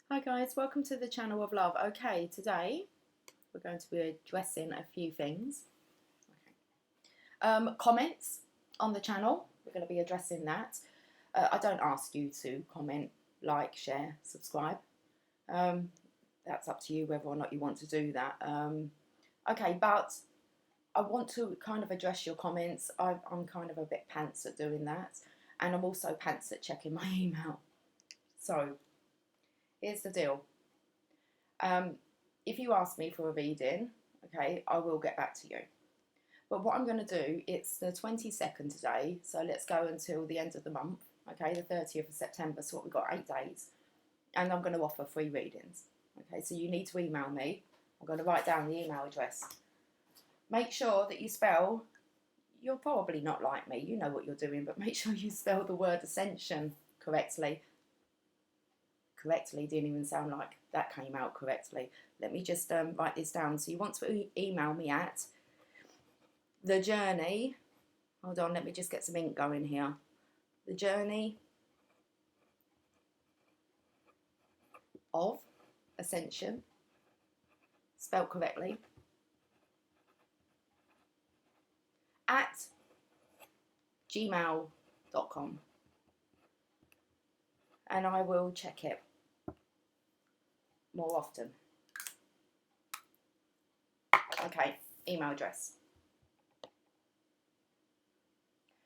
Hi guys, welcome to the channel of love. Okay, today we're going to be addressing a few things. Comments on the channel, we're going to be addressing that. I don't ask you to comment, like, share, subscribe. That's up to you whether or not you want to do that. Okay, but I want to kind of address your comments. I'm kind of a bit pants at doing that, and I'm also pants at checking my email. So here's the deal. If you ask me for a reading, okay, I will get back to you. But what I'm going to do, it's the 22nd today, so let's go until the end of the month, okay, the 30th of September, so what, we've got 8 days, and I'm going to offer free readings, okay, so you need to email me. I'm going to write down the email address. Make sure that you spell, you're probably not like me, you know what you're doing, but make sure you spell the word ascension correctly. Didn't even sound like that came out correctly. Let me just write this down. So you want to email me at the journey, hold on, let me just get some ink going here. The journey of ascension, spelled correctly, at gmail.com, and I will check it more often. Okay, email address.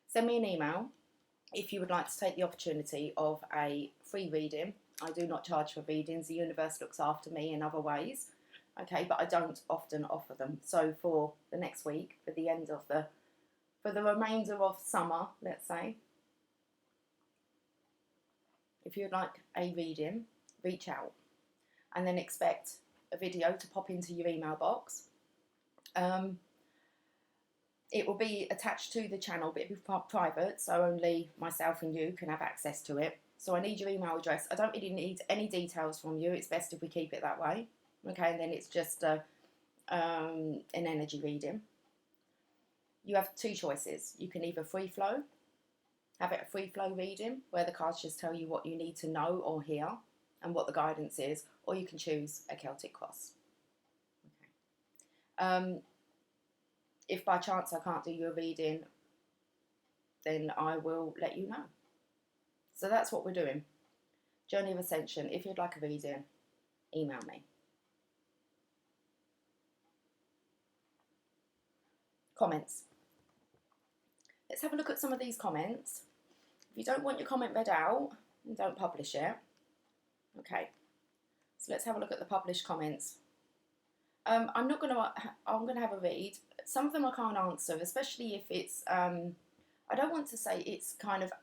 Send me an email if you would like to take the opportunity of a free reading. I do not charge for readings. The universe looks after me in other ways. Okay, but I don't often offer them. So for the next week, for the end of for the remainder of summer, let's say, if you'd like a reading, reach out and then expect a video to pop into your email box. It will be attached to the channel, but it'll be private, so only myself and you can have access to it. So I need your email address. I don't really need any details from you. It's best if we keep it that way. Okay, and then it's just an energy reading. You have two choices. You can either free flow, have it a free flow reading, where the cards just tell you what you need to know or hear and what the guidance is, or you can choose a Celtic cross. Okay. If by chance I can't do your reading, then I will let you know. So that's what we're doing. Journey of Ascension. If you'd like a reading, email me. Comments. Let's have a look at some of these comments. If you don't want your comment read out, then don't publish it. Okay. So let's have a look at the published comments. I'm going to have a read. Some of them I can't answer, especially if it's, I don't want to say it's kind of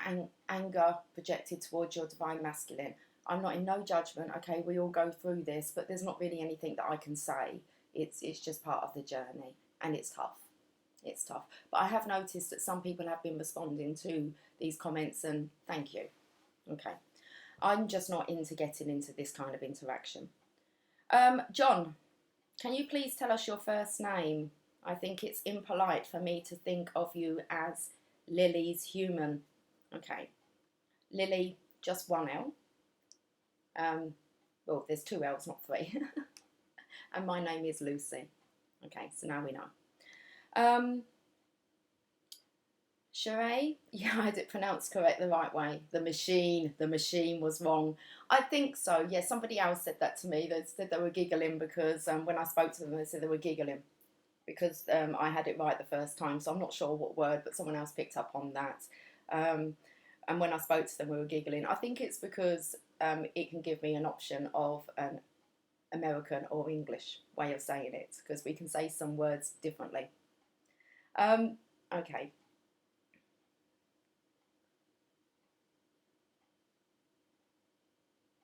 anger projected towards your divine masculine. I'm not in no judgment, okay, we all go through this, but there's not really anything that I can say. It's just part of the journey, and it's tough. It's tough. But I have noticed that some people have been responding to these comments, and thank you. Okay. I'm just not into getting into this kind of interaction. John, can you please tell us your first name? I think it's impolite for me to think of you as Lily's human. Okay. Lily, just one L. Well, there's two L's, not three. And my name is Lucy. Okay, so now we know. Sheree, yeah, I had it pronounced correct the right way. The machine was wrong. I think so, yeah, somebody else said that to me. They said they were giggling because when I spoke to them, they said they were giggling because I had it right the first time. So I'm not sure what word, but someone else picked up on that. And when I spoke to them, we were giggling. I think it's because it can give me an option of an American or English way of saying it, because we can say some words differently. Okay.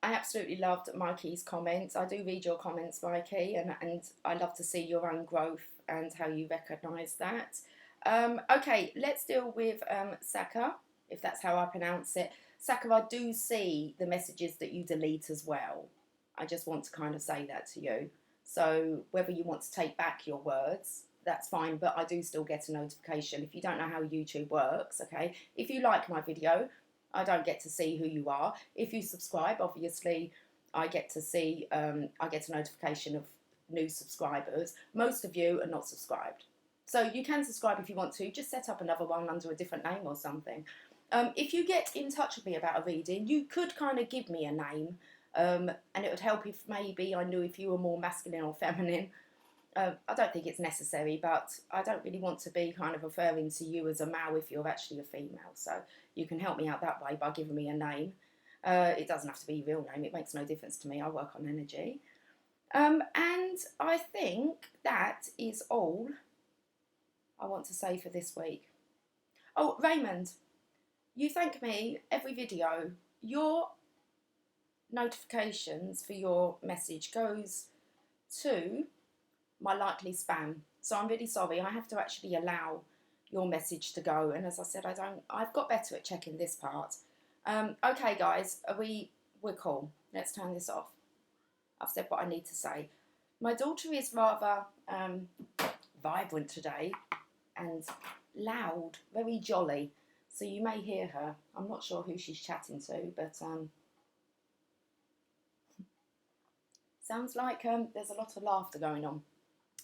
I absolutely loved Mikey's comments. I do read your comments, Mikey, and I love to see your own growth and how you recognise that. Okay, let's deal with Saka, if that's how I pronounce it. Saka, I do see the messages that you delete as well. I just want to kind of say that to you. So whether you want to take back your words, that's fine, but I do still get a notification. If you don't know how YouTube works, okay, if you like my video, I don't get to see who you are. If you subscribe, obviously, I get to see, I get a notification of new subscribers. Most of you are not subscribed. So you can subscribe if you want to, just set up another one under a different name or something. If you get in touch with me about a reading, you could kind of give me a name, and it would help if maybe I knew if you were more masculine or feminine. I don't think it's necessary, but I don't really want to be kind of referring to you as a male if you're actually a female. So you can help me out that way by giving me a name. It doesn't have to be your real name. It makes no difference to me. I work on energy. And I think that is all I want to say for this week. Oh, Raymond, you thank me every video. Your notifications for your message goes to my likely spam. So I'm really sorry. I have to actually allow your message to go. And as I said, I've got better at checking this part. Okay, guys, we're cool. Let's turn this off. I've said what I need to say. My daughter is rather vibrant today and loud, very jolly. So you may hear her. I'm not sure who she's chatting to, but sounds like there's a lot of laughter going on.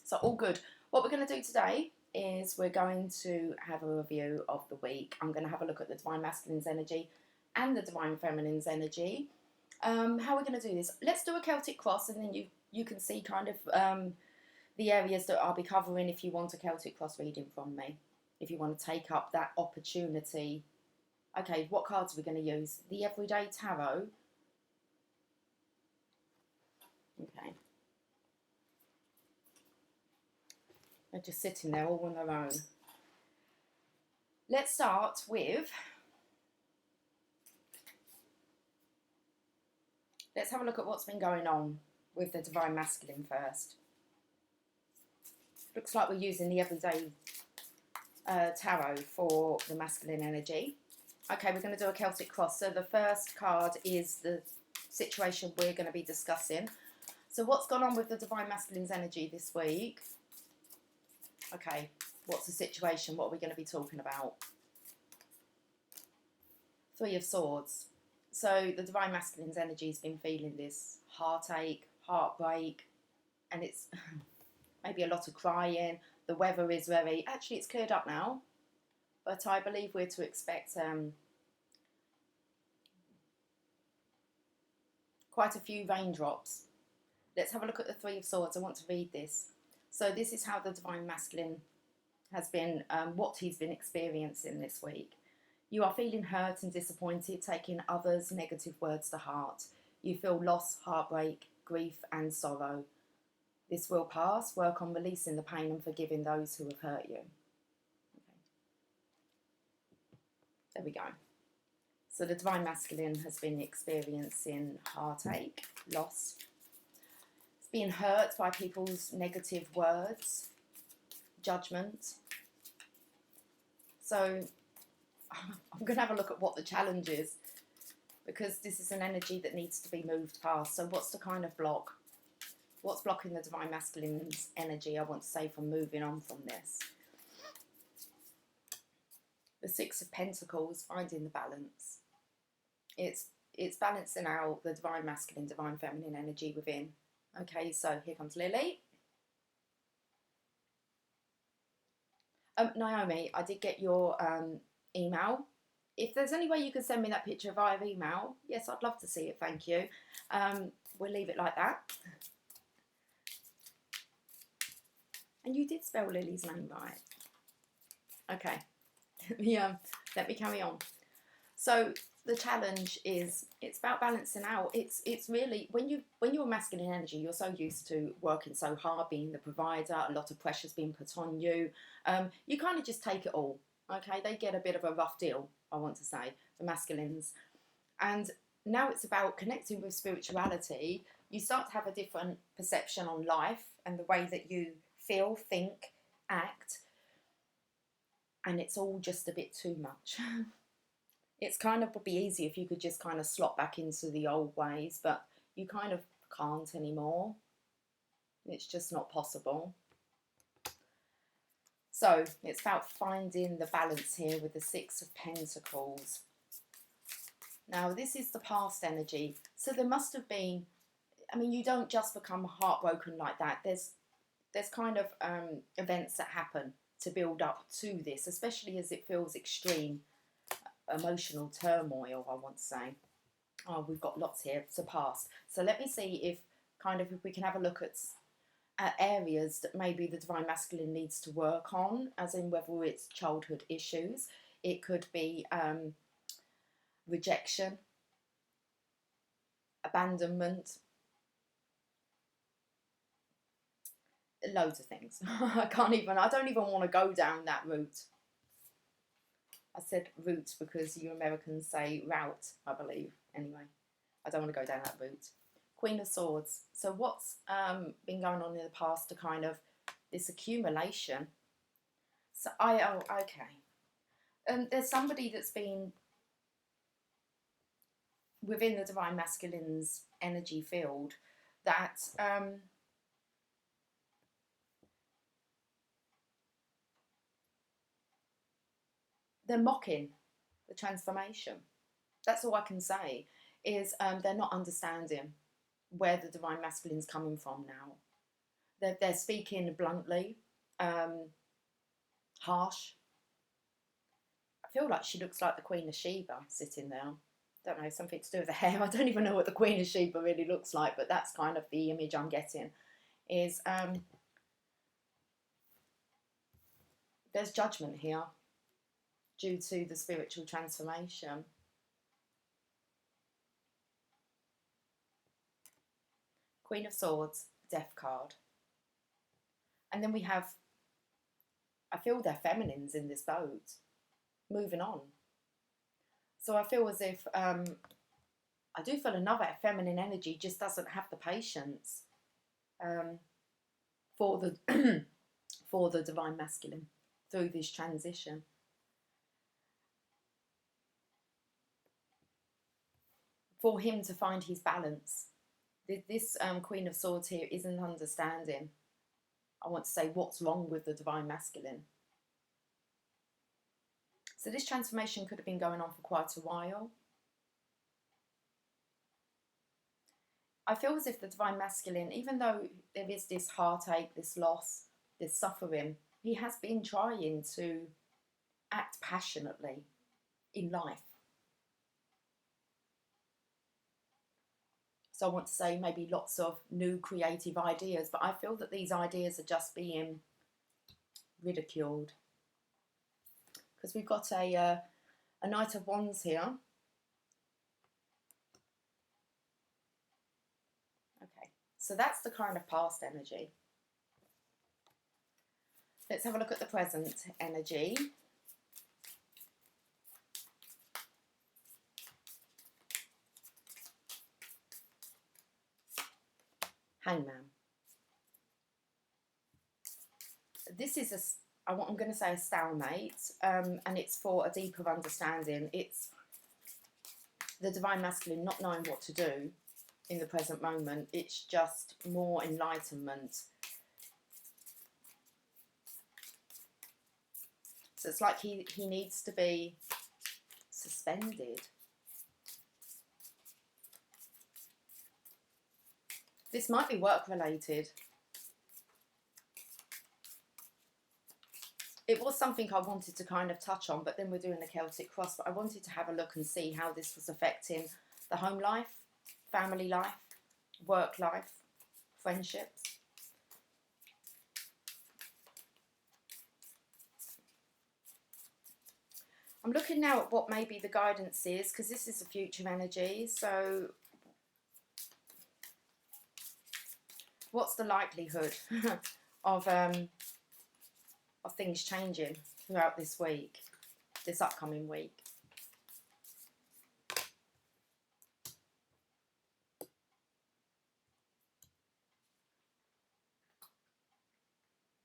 So all good. What we're going to do today is we're going to have a review of the week. I'm going to have a look at the Divine Masculine's energy and the Divine Feminine's energy. How we're going to do this? Let's do a Celtic cross, and then you can see kind of the areas that I'll be covering if you want a Celtic cross reading from me. If you want to take up that opportunity. Okay, what cards are we going to use? The Everyday Tarot. Okay. They're just sitting there all on their own. Let's start with... Let's have a look at what's been going on with the Divine Masculine first. Looks like we're using the Everyday Tarot for the masculine energy. Okay, we're going to do a Celtic cross. So the first card is the situation we're going to be discussing. So what's gone on with the Divine Masculine's energy this week? Okay, what's the situation? What are we going to be talking about? Three of Swords. So the Divine Masculine's energy has been feeling this heartache, heartbreak, and it's maybe a lot of crying. The weather is very... Actually, it's cleared up now, but I believe we're to expect quite a few raindrops. Let's have a look at the Three of Swords. I want to read this. So this is how the Divine Masculine has been, what he's been experiencing this week. You are feeling hurt and disappointed, taking others' negative words to heart. You feel loss, heartbreak, grief and sorrow. This will pass. Work on releasing the pain and forgiving those who have hurt you. Okay. There we go. So the Divine Masculine has been experiencing heartache, loss. It's being hurt by people's negative words, judgment. So I'm going to have a look at what the challenge is, because this is an energy that needs to be moved past. So what's the kind of block? What's blocking the Divine Masculine's energy, I want to say, from moving on from this? The Six of Pentacles, finding the balance. It's balancing out the Divine Masculine, Divine Feminine energy within. Okay, so here comes Lily. Naomi, I did get your email. If there's any way you can send me that picture via email, yes, I'd love to see it, thank you. We'll leave it like that. And you did spell Lily's name right. Okay, let me carry on. So the challenge is, it's about balancing out. It's really, when you're masculine energy, you're so used to working so hard, being the provider, a lot of pressure's being put on you. You kind of just take it all. Okay, they get a bit of a rough deal, I want to say, the masculines. And now it's about connecting with spirituality. You start to have a different perception on life and the way that you feel, think, act. And it's all just a bit too much. It's kind of would be easy if you could just kind of slot back into the old ways, but you kind of can't anymore. It's just not possible. So it's about finding the balance here with the Six of Pentacles. Now this is the past energy. So there must have been I mean, you don't just become heartbroken like that. There's kind of events that happen to build up to this, especially as it feels extreme emotional turmoil, I want to say. Oh, we've got lots here to pass. So let me see if we can have a look at areas that maybe the Divine Masculine needs to work on, as in whether it's childhood issues. It could be rejection, abandonment, loads of things. I don't even want to go down that route. I said route because you Americans say route, I believe. Anyway, I don't want to go down that route. Queen of Swords. So what's been going on in the past to kind of this accumulation? So okay. There's somebody that's been within the Divine Masculine's energy field that they're mocking the transformation. That's all I can say, is they're not understanding where the Divine Masculine's coming from now. They're speaking bluntly, harsh. I feel like she looks like the Queen of Sheba sitting there. Don't know, something to do with the hair. I don't even know what the Queen of Sheba really looks like, but that's kind of the image I'm getting. Is there's judgment here due to the spiritual transformation. Queen of Swords, Death card. And then we have, I feel they're feminines in this boat, moving on. So I feel as if, I do feel another feminine energy just doesn't have the patience for the for the Divine Masculine through this transition. For him to find his balance. This Queen of Swords here isn't understanding, I want to say, what's wrong with the Divine Masculine. So this transformation could have been going on for quite a while. I feel as if the Divine Masculine, even though there is this heartache, this loss, this suffering, he has been trying to act passionately in life. So I want to say maybe lots of new creative ideas, but I feel that these ideas are just being ridiculed. Because we've got a Knight of Wands here. Okay, so that's the kind of past energy. Let's have a look at the present energy. Hangman. This is I'm going to say a stalemate, and it's for a deeper understanding. It's the Divine Masculine not knowing what to do in the present moment. It's just more enlightenment. So it's like he needs to be suspended. This might be work related. It was something I wanted to kind of touch on, but then we're doing the Celtic cross. But I wanted to have a look and see how this was affecting the home life, family life, work life, friendships. I'm looking now at what maybe the guidance is, because this is the future energy. So what's the likelihood of things changing throughout this week, this upcoming week?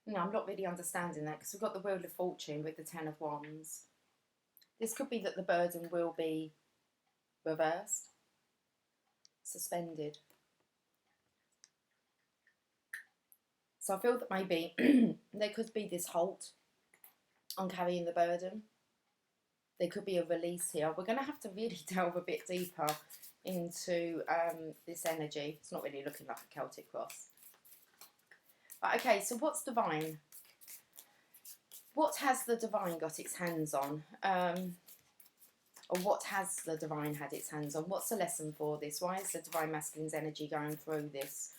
No, I'm not really understanding that, because we've got the Wheel of Fortune with the Ten of Wands. This could be that the burden will be reversed, suspended. So I feel that maybe there could be this halt on carrying the burden. There could be a release here. We're going to have to really delve a bit deeper, into this energy. It's not really looking like a Celtic cross. But okay, so what's divine? What has the divine got its hands on? Or what has the divine had its hands on? What's the lesson for this? Why is the divine masculine's energy going through this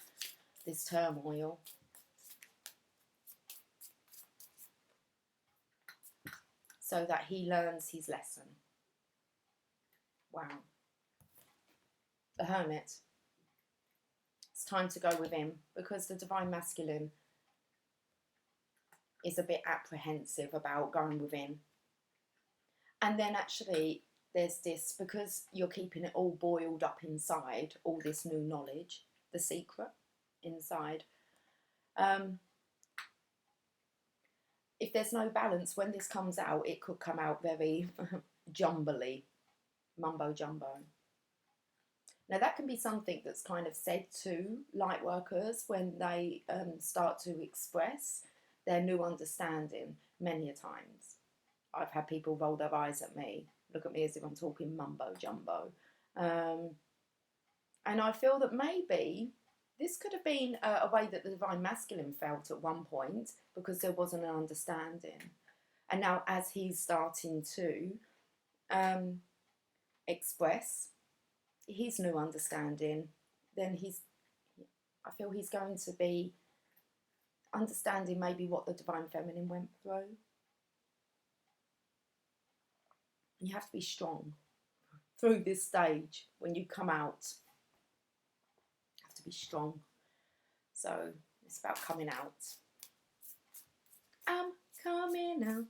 turmoil? So that he learns his lesson. Wow. The Hermit. It's time to go with him, because the divine masculine is a bit apprehensive about going within. And then actually there's this, because you're keeping it all boiled up inside, all this new knowledge, the secret inside. If there's no balance, when this comes out, it could come out very jumbly, mumbo jumbo. Now that can be something that's kind of said to light workers when they start to express their new understanding many a times. I've had people roll their eyes at me, look at me as if I'm talking mumbo jumbo. And I feel that maybe this could have been a way that the divine masculine felt at one point, because there wasn't an understanding. And now as he's starting to express his new understanding, then I feel he's going to be understanding maybe what the divine feminine went through. You have to be strong through this stage. When you come out, you have to be strong. So it's about coming out. I'm coming out.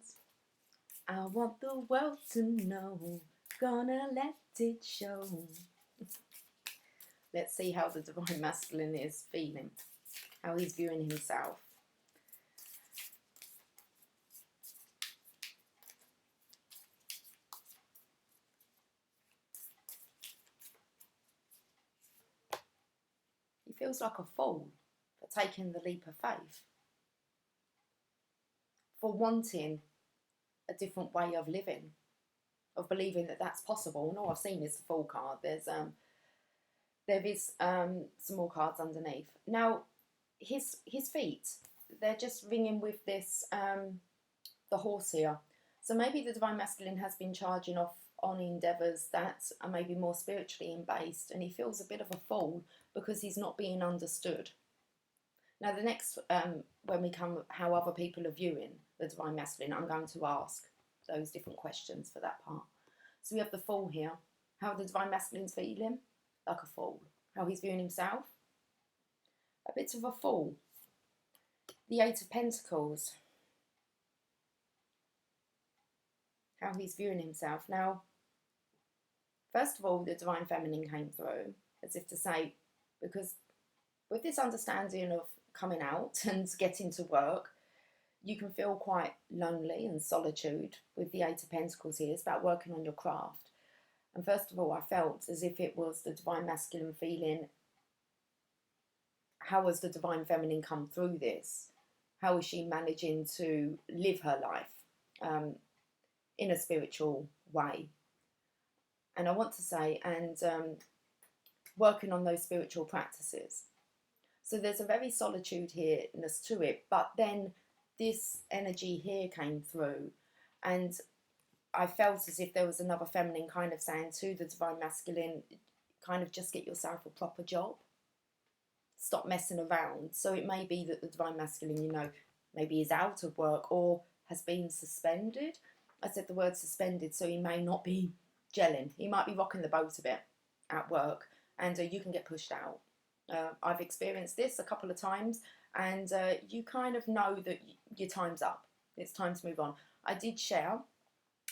I want the world to know. Gonna let it show. Let's see how the divine masculine is feeling, how he's viewing himself. He feels like a fool for taking the leap of faith, for wanting a different way of living, of believing that that's possible. And all I've seen is the Fool card. There is some more cards underneath. Now, his feet, they're just ringing with this, the horse here. So maybe the divine masculine has been charging off on endeavours that are maybe more spiritually based, and he feels a bit of a fool because he's not being understood. Now, the next, when we come, how other people are viewing the divine masculine, I'm going to ask those different questions for that part. So we have the Fool here. How the divine masculine's feeling? Like a fool. How he's viewing himself? A bit of a fool. The Eight of Pentacles. How he's viewing himself. Now, first of all, the divine feminine came through, as if to say, because with this understanding of coming out and getting to work, you can feel quite lonely and solitude with the Eight of Pentacles here. It's about working on your craft. And first of all, I felt as if it was the divine masculine feeling, how has the divine feminine come through this? How is she managing to live her life in a spiritual way? And I want to say, and working on those spiritual practices. So there's a very solitude here-ness to it, but then this energy here came through, and I felt as if there was another feminine kind of saying to the divine masculine, kind of just get yourself a proper job. Stop messing around. So it may be that the divine masculine, you know, maybe is out of work or has been suspended. I said the word suspended, so he may not be gelling. He might be rocking the boat a bit at work, and you can get pushed out. I've experienced this a couple of times, and you kind of know that your time's up. It's time to move on. I did share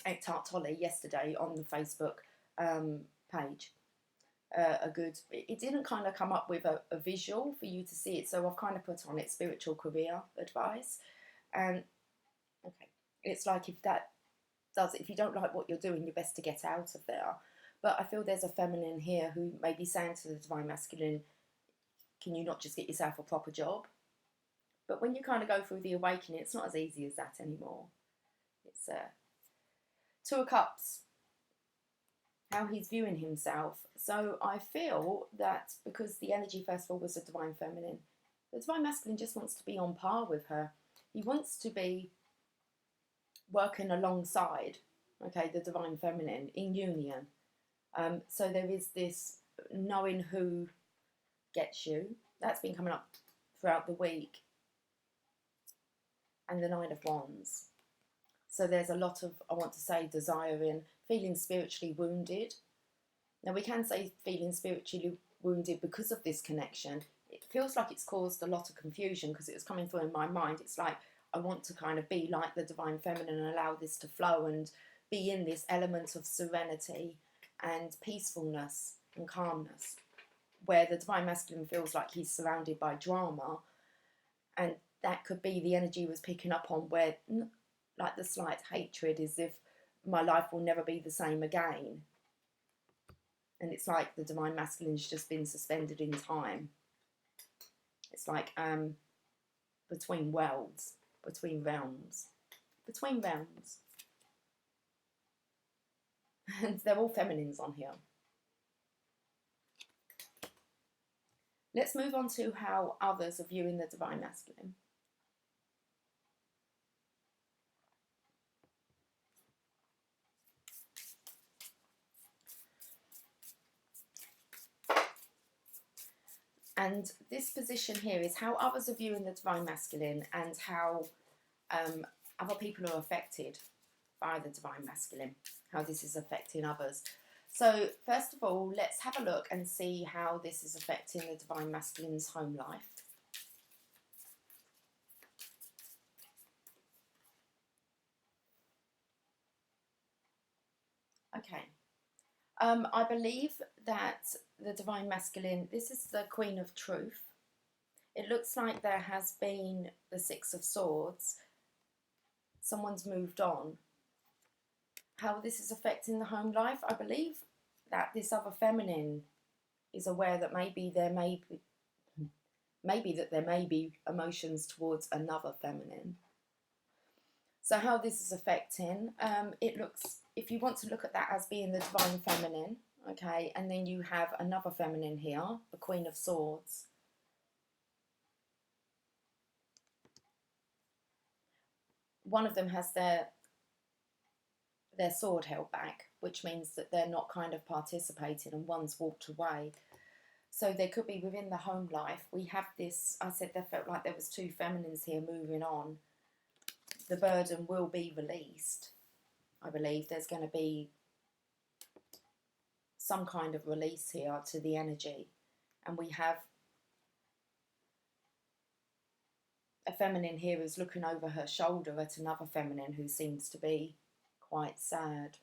Eckhart Tolle yesterday on the Facebook page. It didn't kind of come up with a visual for you to see it, so I've kind of put on it spiritual career advice. And okay, it's like if you don't like what you're doing, you're best to get out of there. But I feel there's a feminine here who may be saying to the divine masculine, can you not just get yourself a proper job? But when you kind of go through the awakening, it's not as easy as that anymore. It's Two of Cups. how he's viewing himself. So I feel that because the energy, first of all, was the divine feminine, the divine masculine just wants to be on par with her. He wants to be working alongside, okay, the divine feminine in union. So there is this knowing who gets you. That's been coming up throughout the week. And the Nine of Wands. So there's a lot of, I want to say, desiring, feeling spiritually wounded. Now we can say feeling spiritually wounded because of this connection. It feels like it's caused a lot of confusion because it was coming through in my mind. It's like I want to kind of be like the divine feminine and allow this to flow and be in this element of serenity and peacefulness and calmness, where the divine masculine feels like he's surrounded by drama, and that could be the energy was picking up on, where like the slight hatred is if my life will never be the same again. And it's like the divine masculine's just been suspended in time. It's like between worlds, between realms. And they're all feminines on here. Let's move on to how others are viewing the divine masculine. And this position here is how others are viewing the divine masculine and how other people are affected by the divine masculine, how this is affecting others. So first of all, let's have a look and see how this is affecting the divine masculine's home life. Okay. I believe that the divine masculine, this is the Queen of Truth. It looks like there has been the Six of Swords. Someone's moved on. How this is affecting the home life, I believe that this other feminine is aware that maybe there may be emotions towards another feminine. So how this is affecting, it looks, if you want to look at that as being the divine feminine, okay, and then you have another feminine here, the Queen of Swords. One of them has their sword held back, which means that they're not kind of participating, and one's walked away. So there could be within the home life, we have this, I said there felt like there was two feminines here moving on. The burden will be released. I believe there's going to be some kind of release here to the energy. And we have a feminine here who's looking over her shoulder at another feminine who seems to be quite sad.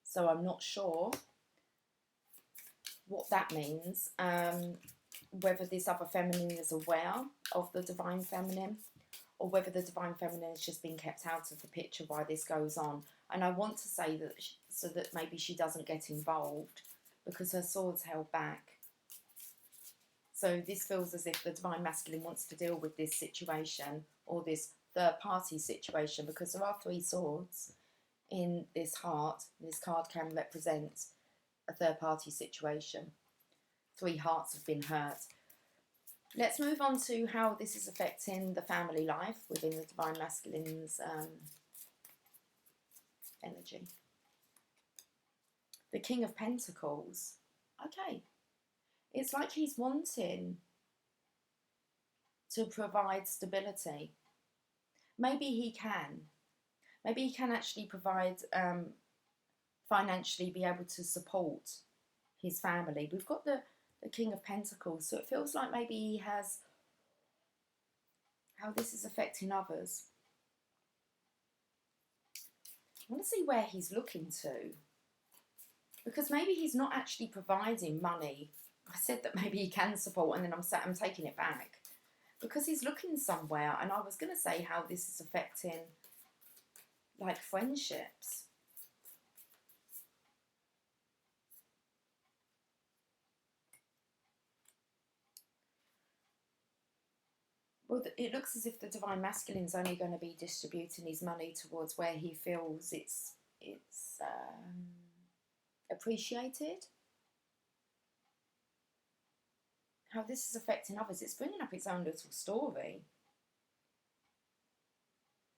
So I'm not sure what that means, whether this other feminine is aware of the divine feminine, or whether the divine feminine has just been kept out of the picture while this goes on. And I want to say that so that maybe she doesn't get involved because her sword's held back. So this feels as if the divine masculine wants to deal with this situation, or this third party situation, because there are three swords in this heart. This card can represent a third party situation. Three hearts have been hurt. Let's move on to how this is affecting the family life within the divine masculine's energy. The King of Pentacles. Okay. It's like he's wanting to provide stability. Maybe he can. Maybe he can actually provide, financially be able to support his family. We've got the King of Pentacles, so it feels like maybe he has, how this is affecting others. I want to see where he's looking to, because maybe he's not actually providing money. I said that maybe he can support, and then I'm taking it back, because he's looking somewhere. And I was going to say how this is affecting like friendships. Well, it looks as if the divine masculine's only going to be distributing his money towards where he feels it's appreciated. How this is affecting others. It's bringing up its own little story.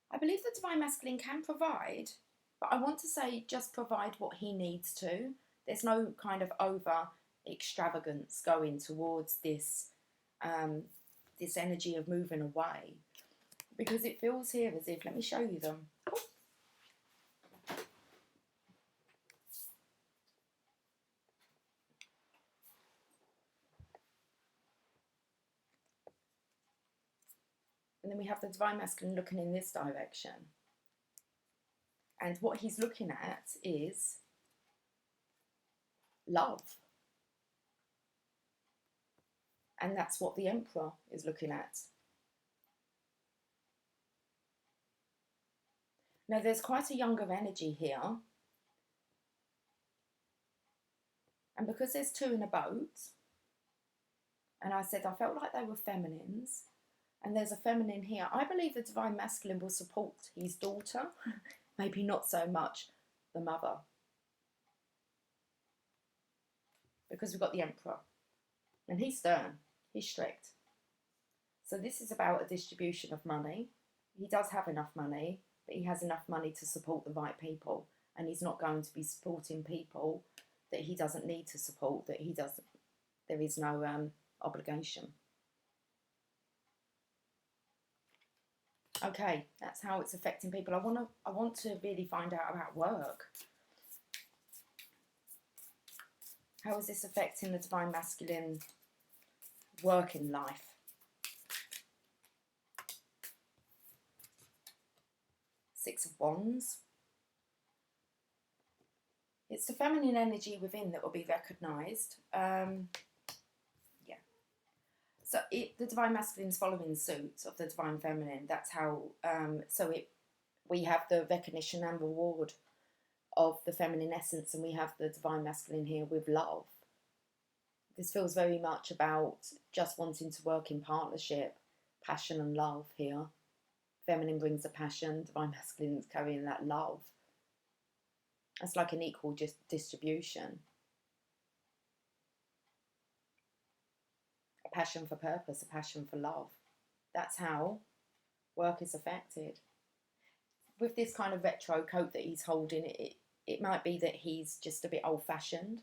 I believe the Divine Masculine can provide, but I want to say just provide what he needs to. There's no kind of over extravagance going towards this, this energy of moving away. Because it feels here as if, let me show you them. And then we have the Divine Masculine looking in this direction. And what he's looking at is love. And that's what the Emperor is looking at. Now there's quite a younger energy here. And because there's two in a boat, and I said I felt like they were feminines, and there's a feminine here, I believe the Divine Masculine will support his daughter, maybe not so much the mother. Because we've got the Emperor, and he's stern, he's strict. So this is about a distribution of money. He does have enough money, but he has enough money to support the right people, and he's not going to be supporting people that he doesn't need to support, that he doesn't, there is no obligation. Okay, that's how it's affecting people. I want to really find out about work. How is this affecting the Divine Masculine working life? Six of Wands. It's the feminine energy within that will be recognised. So the Divine Masculine is following suit of the Divine Feminine. That's how, we have the recognition and reward of the feminine essence, and we have the Divine Masculine here with love. This feels very much about just wanting to work in partnership, passion and love here. Feminine brings the passion, Divine Masculine is carrying that love. It's like an equal distribution. A passion for purpose, a passion for love. That's how work is affected. With this kind of retro coat that he's holding, it might be that he's just a bit old-fashioned.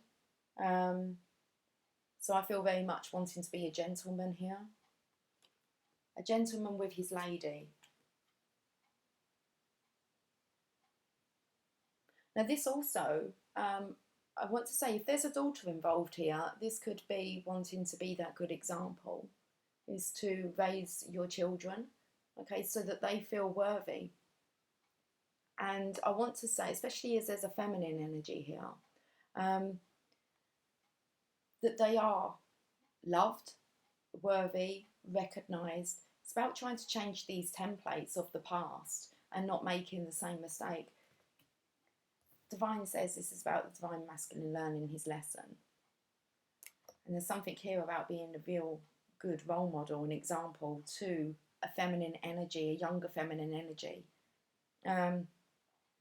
So I feel very much wanting to be a gentleman here. A gentleman with his lady. Now this also, I want to say, if there's a daughter involved here, this could be wanting to be that good example, is to raise your children, okay, so that they feel worthy. And I want to say, especially as there's a feminine energy here, that they are loved, worthy, recognised. It's about trying to change these templates of the past and not making the same mistake. Divine says this is about the Divine Masculine learning his lesson. And there's something here about being a real good role model and example to a feminine energy, a younger feminine energy.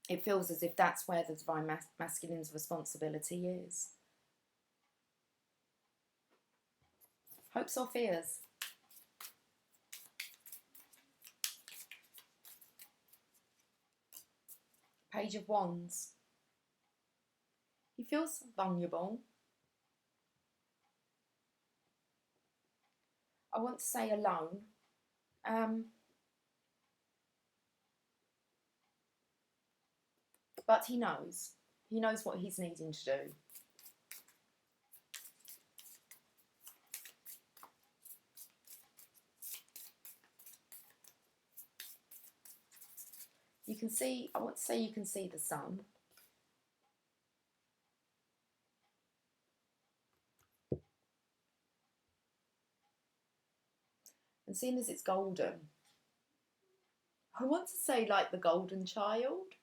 It feels as if that's where the Divine Masculine's responsibility is. Hopes or fears? Page of Wands. He feels vulnerable. I want to say alone. But he knows. He knows what he's needing to do. You can see, I want to say you can see the sun. And seeing as it's golden, I want to say like the golden child.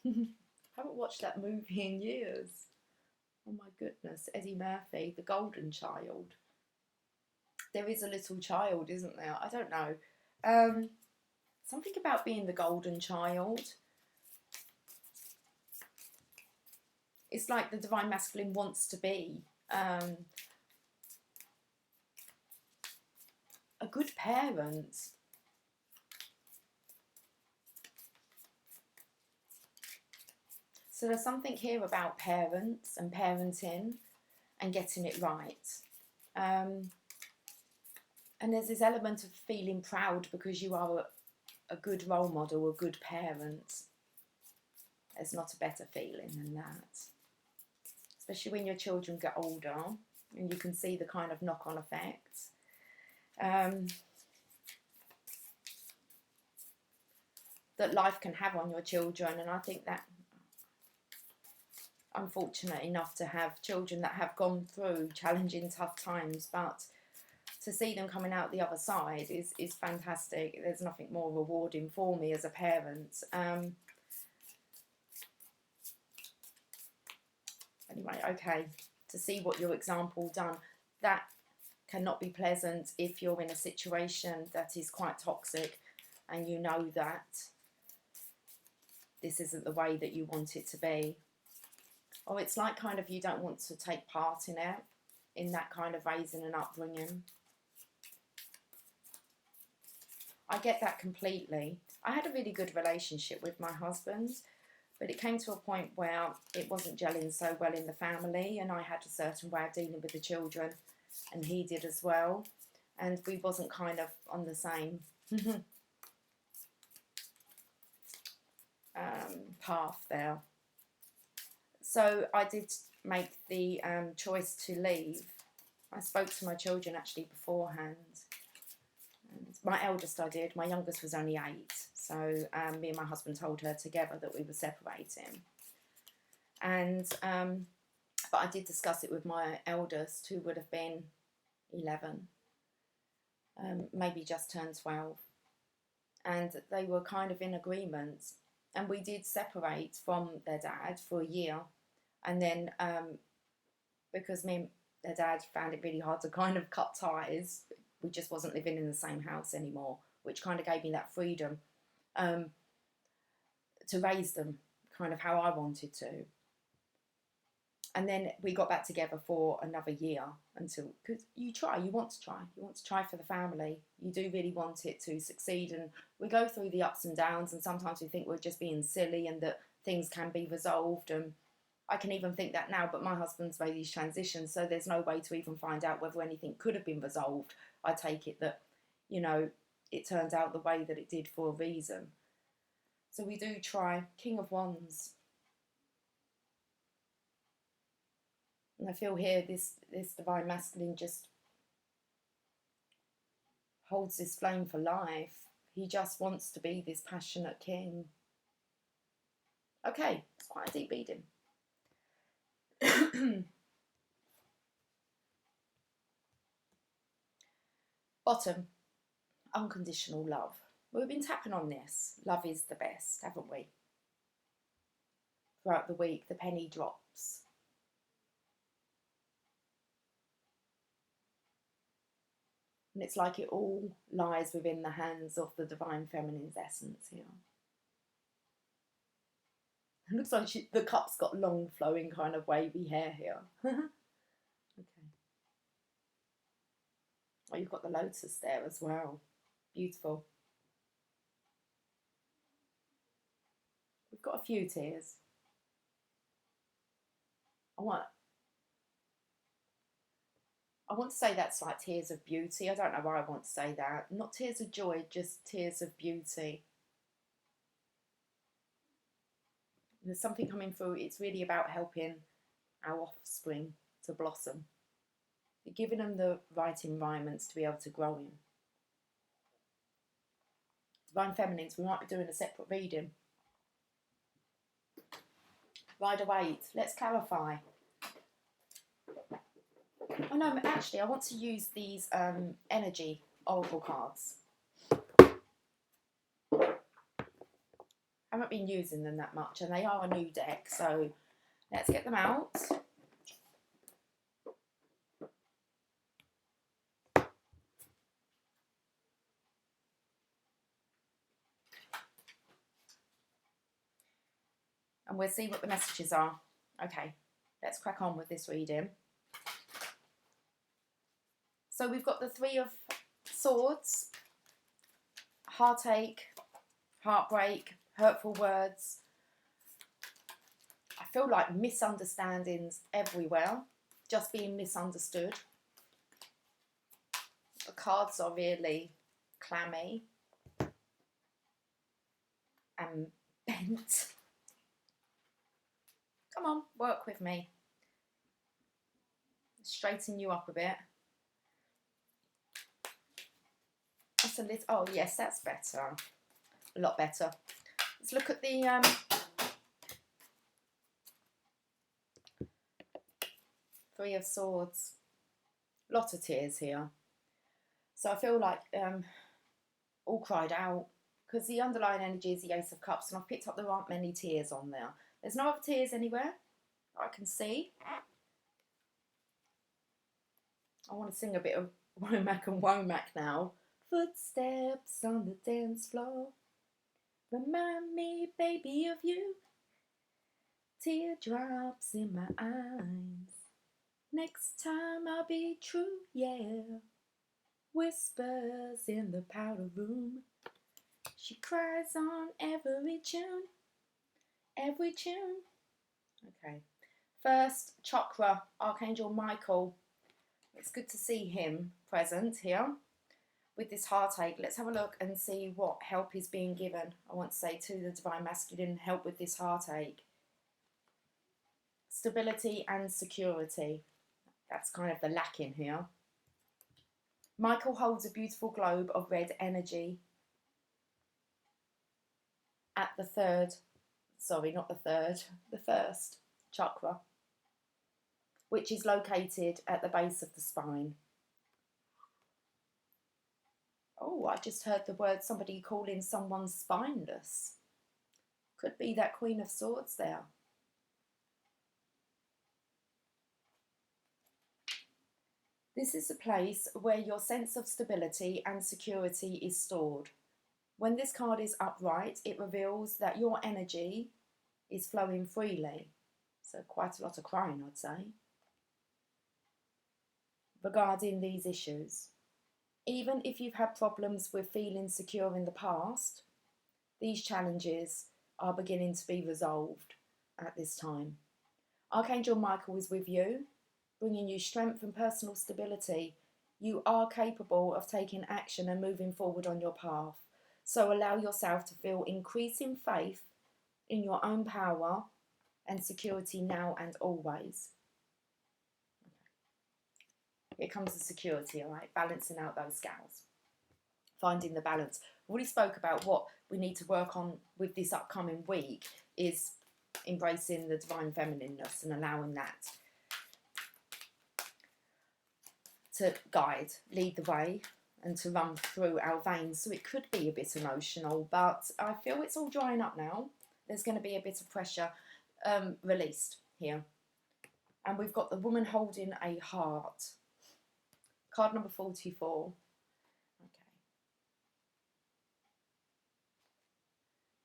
I haven't watched that movie in years. Oh my goodness, Eddie Murphy, the golden child. There is a little child, isn't there? I don't know. Something about being the golden child. it's like the Divine Masculine wants to be a good parent. So there's something here about parents and parenting and getting it right. And there's this element of feeling proud because you are a good role model, a good parent. There's not a better feeling than that. Especially when your children get older and you can see the kind of knock-on effects. That life can have on your children. And I think that I'm fortunate enough to have children that have gone through challenging, tough times, but to see them coming out the other side is fantastic. There's nothing more rewarding for me as a parent. Anyway, okay, to see what your example done, that cannot be pleasant if you're in a situation that is quite toxic and you know that this isn't the way that you want it to be. Or it's like kind of you don't want to take part in it, in that kind of raising and upbringing. I get that completely. I had a really good relationship with my husband, but it came to a point where it wasn't gelling so well in the family, and I had a certain way of dealing with the children, and he did as well, and we wasn't kind of on the same path there. So I did make the choice to leave. I spoke to my children actually beforehand. And my eldest I did, my youngest was only 8. So me and my husband told her together that we were separating. And but I did discuss it with my eldest, who would have been 11, maybe just turned 12. And they were kind of in agreement. And we did separate from their dad for a year. And then because me and their dad found it really hard to kind of cut ties, we just wasn't living in the same house anymore, which kind of gave me that freedom to raise them kind of how I wanted to. And then we got back together for another year until, because you want to try for the family. You do really want it to succeed. And we go through the ups and downs, and sometimes we think we're just being silly and that things can be resolved. And I can even think that now, but my husband's made these transitions, so there's no way to even find out whether anything could have been resolved. I take it that, you know, it turned out the way that it did for a reason. So we do try. King of Wands. And I feel here this Divine Masculine just holds this flame for life. He just wants to be this passionate king. Okay, it's quite a deep reading. Bottom, unconditional love. We've been tapping on this. Love is the best, haven't we? Throughout the week, the penny drops. And it's like it all lies within the hands of the Divine Feminine's essence here. It looks like the cup's got long, flowing, kind of wavy hair here. Okay. Oh, you've got the lotus there as well. Beautiful. We've got a few tears. I want to say that's like tears of beauty. I don't know why I want to say that. Not tears of joy, just tears of beauty. There's something coming through. It's really about helping our offspring to blossom. You're giving them the right environments to be able to grow in. Divine Feminines, we might be doing a separate reading. Rider-Waite, let's clarify. Oh no, actually I want to use these energy oracle cards. I haven't been using them that much, and they are a new deck, so let's get them out. And we'll see what the messages are. Okay, let's crack on with this reading. So we've got the Three of Swords, heartache, heartbreak, hurtful words. I feel like misunderstandings everywhere, just being misunderstood. The cards are really clammy and bent. Come on, work with me. Straighten you up a bit. That's a little, oh yes, that's better. A lot better. Let's look at the Three of Swords. Lot of tears here. So I feel like all cried out, because the underlying energy is the Ace of Cups, and I've picked up there aren't many tears on there. There's no other tears anywhere I can see. I want to sing a bit of Womack and Womack now. Footsteps on the dance floor remind me, baby, of you. Teardrops in my eyes. Next time I'll be true, yeah. Whispers in the powder room. She cries on every tune. Every tune. Okay. First, Chakra, Archangel Michael. It's good to see him present here with this heartache. Let's have a look and see what help is being given. I want to say to the Divine Masculine, help with this heartache. Stability and security. That's kind of the lacking here. Michael holds a beautiful globe of red energy at the first chakra, which is located at the base of the spine. Oh, I just heard the word somebody calling someone spineless. Could be that Queen of Swords there. This is a place where your sense of stability and security is stored. When this card is upright, it reveals that your energy is flowing freely. So quite a lot of crying, I'd say, regarding these issues. Even if you've had problems with feeling secure in the past, these challenges are beginning to be resolved at this time. Archangel Michael is with you, bringing you strength and personal stability. You are capable of taking action and moving forward on your path. So allow yourself to feel increasing faith in your own power and security now and always. Here comes the security, all right? Balancing out those scales. Finding the balance. We already spoke about what we need to work on with this upcoming week is embracing the divine feminineness and allowing that to guide, lead the way, and to run through our veins. So it could be a bit emotional, but I feel it's all drying up now. There's going to be a bit of pressure released here. And we've got the woman holding a heart. Card number 44. Okay.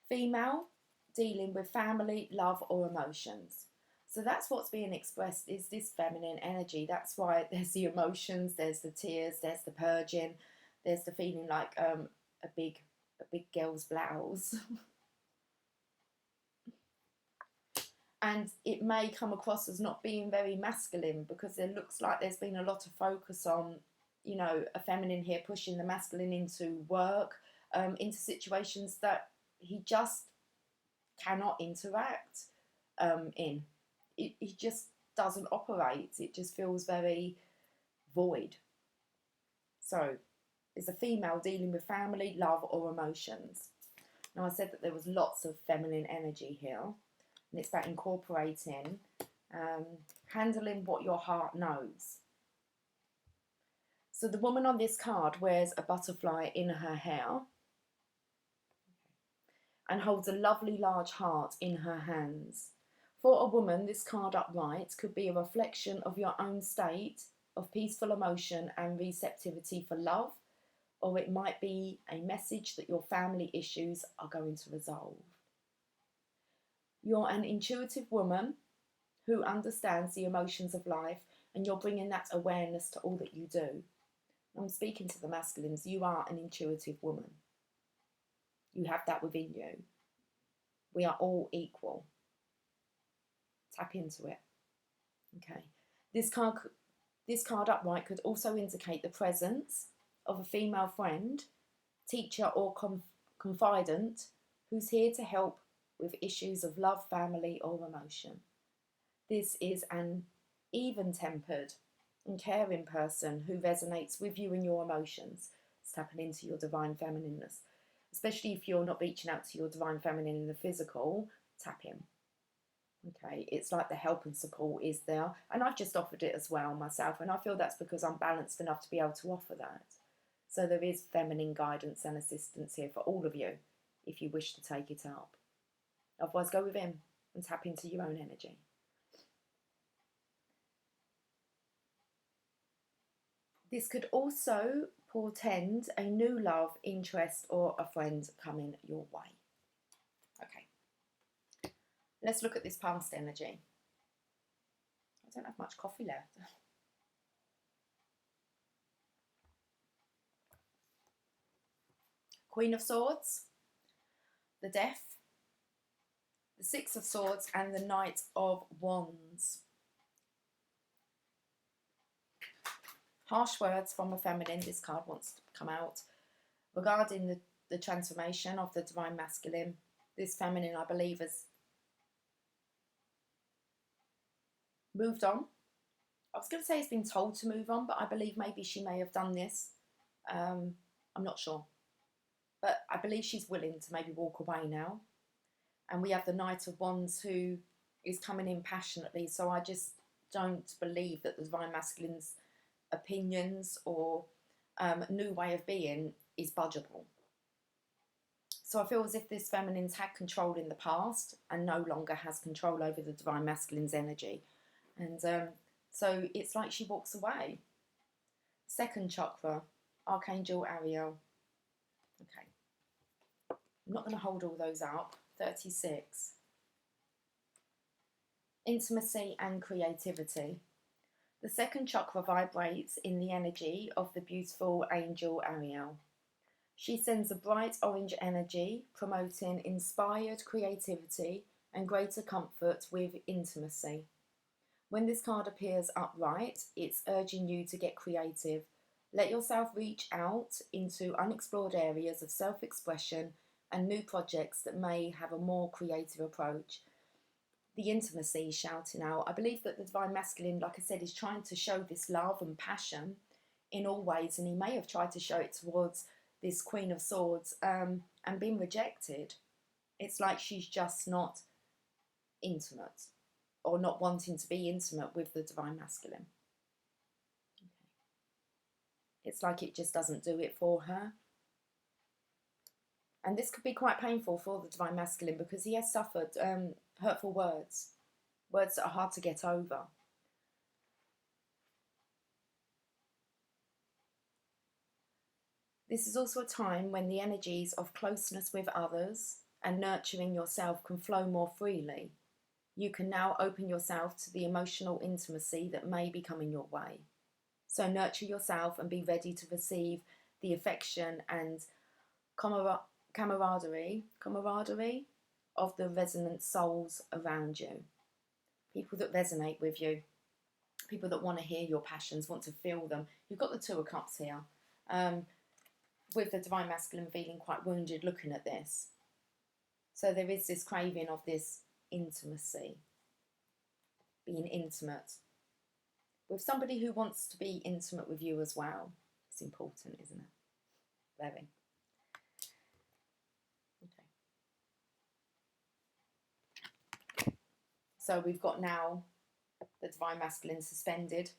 Female, dealing with family, love or emotions. So that's what's being expressed, is this feminine energy. That's why there's the emotions, there's the tears, there's the purging, there's the feeling like a big girl's blouse. And it may come across as not being very masculine, because it looks like there's been a lot of focus on, you know, a feminine here pushing the masculine into work, into situations that he just cannot interact in. He just doesn't operate. It just feels very void. So it's a female dealing with family, love or emotions. Now I said that there was lots of feminine energy here, and it's about incorporating, handling what your heart knows. So the woman on this card wears a butterfly in her hair and holds a lovely large heart in her hands. For a woman, this card upright could be a reflection of your own state of peaceful emotion and receptivity for love, or it might be a message that your family issues are going to resolve. You're an intuitive woman who understands the emotions of life, and you're bringing that awareness to all that you do. I'm speaking to the masculines. You are an intuitive woman. You have that within you. We are all equal. Tap into it. Okay. This card upright could also indicate the presence of a female friend, teacher, or confidant who's here to help with issues of love, family, or emotion. This is an even-tempered and caring person who resonates with you and your emotions. It's tapping into your divine feminineness. Especially if you're not reaching out to your divine feminine in the physical, tap in. Okay, it's like the help and support is there. And I've just offered it as well myself. And I feel that's because I'm balanced enough to be able to offer that. So there is feminine guidance and assistance here for all of you if you wish to take it up. Otherwise, go within and tap into your own energy. This could also portend a new love, interest, or a friend coming your way. Okay. Let's look at this past energy. I don't have much coffee left. Queen of Swords, the Death, the Six of Swords, and the Knight of Wands. Harsh words from a feminine, this card wants to come out. Regarding the transformation of the divine masculine, this feminine, I believe, has moved on. I was going to say it's been told to move on, but I believe maybe she may have done this. I'm not sure. But I believe she's willing to maybe walk away now. And we have the Knight of Wands who is coming in passionately. So I just don't believe that the divine masculine's opinions or new way of being is budgeable. So I feel as if this feminine's had control in the past and no longer has control over the divine masculine's energy. And so it's like she walks away. Second chakra, Archangel Ariel. Okay. I'm not going to hold all those up. 36. Intimacy and creativity. The second chakra vibrates in the energy of the beautiful angel Ariel. She sends a bright orange energy, promoting inspired creativity and greater comfort with intimacy. When this card appears upright, it's urging you to get creative. Let yourself reach out into unexplored areas of self-expression and new projects that may have a more creative approach. The intimacy shouting out. I believe that the divine masculine, like I said, is trying to show this love and passion in all ways, and he may have tried to show it towards this Queen of Swords and been rejected. It's like she's just not intimate or not wanting to be intimate with the divine masculine. Okay. It's like it just doesn't do it for her. And this could be quite painful for the divine masculine because he has suffered hurtful words that are hard to get over. This is also a time when the energies of closeness with others and nurturing yourself can flow more freely. You can now open yourself to the emotional intimacy that may be coming your way. So nurture yourself and be ready to receive the affection and camaraderie of the resonant souls around you. People that resonate with you. People that want to hear your passions, want to feel them. You've got the Two of Cups here. With the divine masculine feeling quite wounded looking at this. So there is this craving of this intimacy. Being intimate. With somebody who wants to be intimate with you as well. It's important, isn't it? Very. Okay. So we've got now the divine masculine suspended.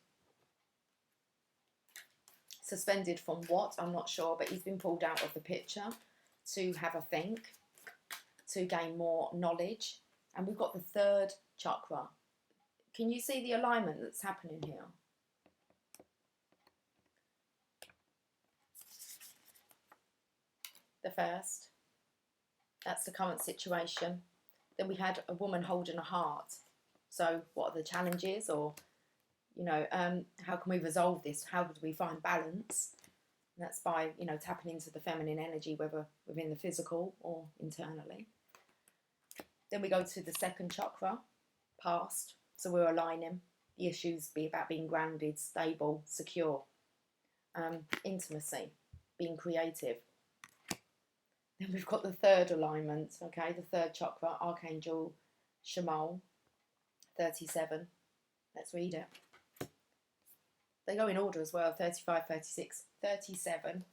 Suspended from what? I'm not sure, but he's been pulled out of the picture to have a think, to gain more knowledge. And we've got the third chakra. Can you see the alignment that's happening here? The first, that's the current situation. Then we had a woman holding a heart. So what are the challenges, or, you know, how can we resolve this? How do we find balance? And that's by, you know, tapping into the feminine energy, whether within the physical or internally. Then we go to the second chakra, past. So we're aligning. The issues be about being grounded, stable, secure. Intimacy, being creative. Then we've got the third alignment, okay, the third chakra, Archangel Shamal, 37. Let's read it. They go in order as well, 35, 36, 37.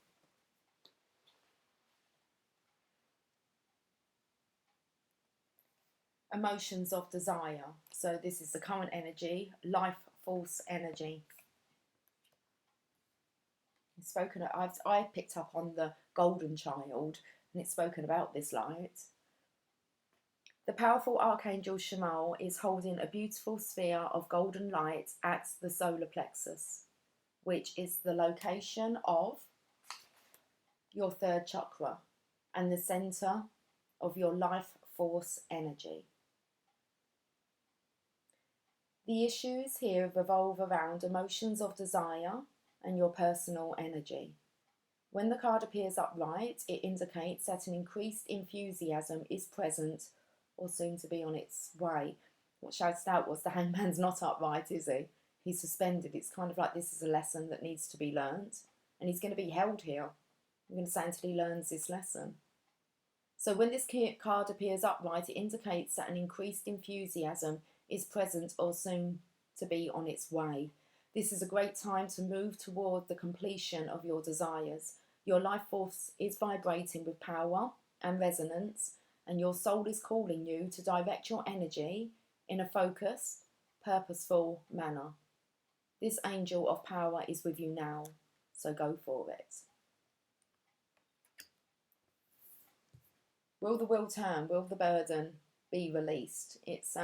Emotions of desire. So this is the current energy, life force energy. It's spoken. I picked up on the golden child, and it's spoken about this light. The powerful Archangel Shamal is holding a beautiful sphere of golden light at the solar plexus, which is the location of your third chakra and the center of your life force energy. The issues here revolve around emotions of desire and your personal energy. When the card appears upright, it indicates that an increased enthusiasm is present or soon to be on its way. What shouted out was the hangman's not upright, is he? He's suspended. It's kind of like this is a lesson that needs to be learnt, and he's going to be held here. I'm going to say until he learns this lesson. So when this card appears upright, it indicates that an increased enthusiasm is present or soon to be on its way. This is a great time to move toward the completion of your desires. Your life force is vibrating with power and resonance, and your soul is calling you to direct your energy in a focused, purposeful manner. This angel of power is with you now, so go for it. Will the will turn? Will the burden be released? It's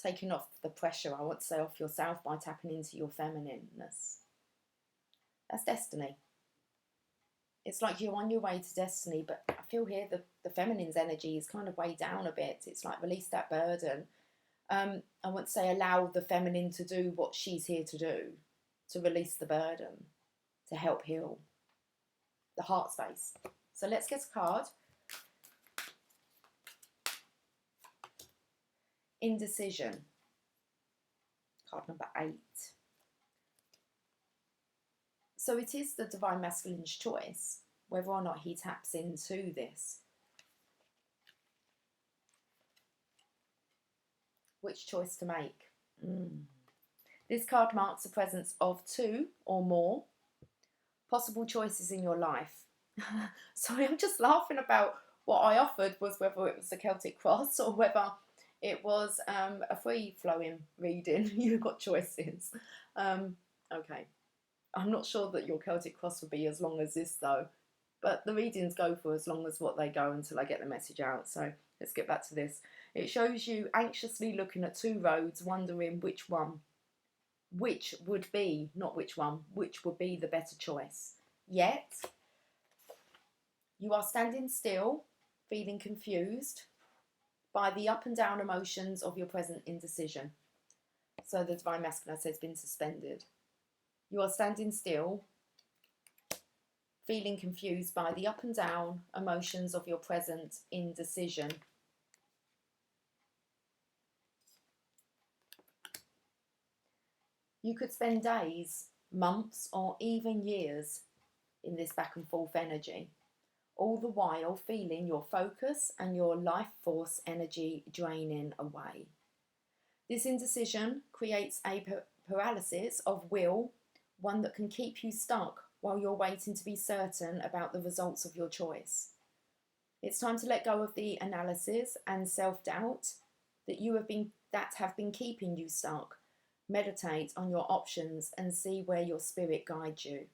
taking off the pressure, I want to say, off yourself by tapping into your feminineness. That's destiny. It's like you're on your way to destiny, but I feel here the feminine's energy is kind of way down a bit. It's like release that burden. I want to say allow the feminine to do what she's here to do, to release the burden, to help heal the heart space. So let's get a card. Indecision. Card number 8. So it is the Divine Masculine's choice whether or not he taps into this. Which choice to make? This card marks the presence of 2 or more possible choices in your life. Sorry, I'm just laughing about what I offered was whether it was the Celtic cross or whether it was a free-flowing reading. You got choices. Okay. I'm not sure that your Celtic cross will be as long as this though, but the readings go for as long as what they go until I get the message out. So let's get back to this. It shows you anxiously looking at 2 roads, wondering which would be, not which one, which would be the better choice. Yet, you are standing still, feeling confused by the up and down emotions of your present indecision. So the Divine Masculine, I said, has been suspended. You are standing still, feeling confused by the up and down emotions of your present indecision. You could spend days, months, or even years in this back and forth energy, all the while feeling your focus and your life force energy draining away. This indecision creates a paralysis of will, one that can keep you stuck while you're waiting to be certain about the results of your choice. It's time to let go of the analysis and self-doubt that have been keeping you stuck. Meditate on your options and see where your spirit guides you.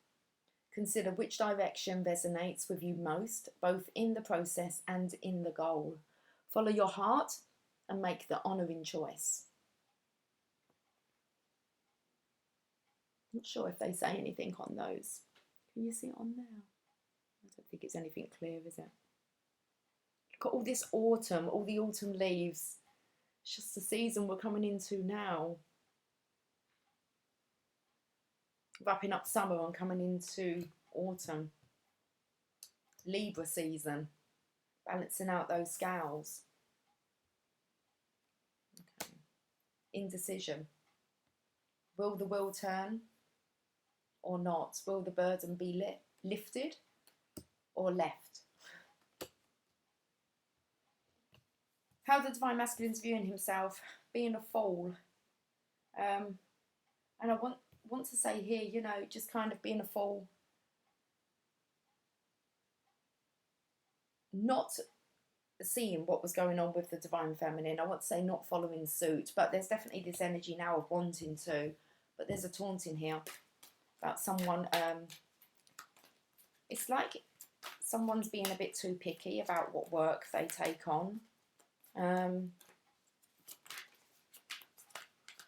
Consider which direction resonates with you most, both in the process and in the goal. Follow your heart and make the honouring choice. Not sure if they say anything on those. Can you see it on there? I don't think it's anything clear, is it? Look at all this autumn, all the autumn leaves. It's just the season we're coming into now. Wrapping up summer and coming into autumn. Libra season. Balancing out those scales. Okay. Indecision. Will the wheel turn or not? Will the burden be lifted or left? How the Divine Masculine's viewing himself, being a fool. And I want to say here, you know, just kind of being a fool. Not seeing what was going on with the Divine Feminine. I want to say not following suit, but there's definitely this energy now of wanting to. But there's a taunting here about someone. It's like someone's being a bit too picky about what work they take on.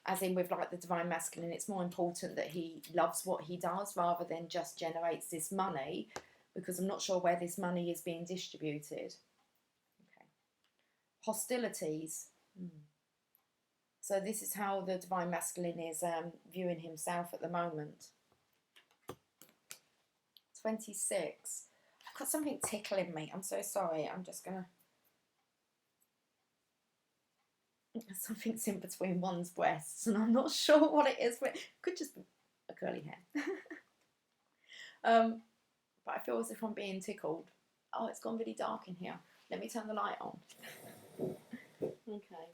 As in with like the Divine Masculine, it's more important that he loves what he does rather than just generates this money, because I'm not sure where this money is being distributed. Okay. Hostilities. So this is how the Divine Masculine is viewing himself at the moment. 26. I've got something tickling me. I'm so sorry. I'm just going to... Something's in between one's breasts and I'm not sure what it is. It could just be a curly hair. But I feel as if I'm being tickled. Oh, it's gone really dark in here. Let me turn the light on. Okay.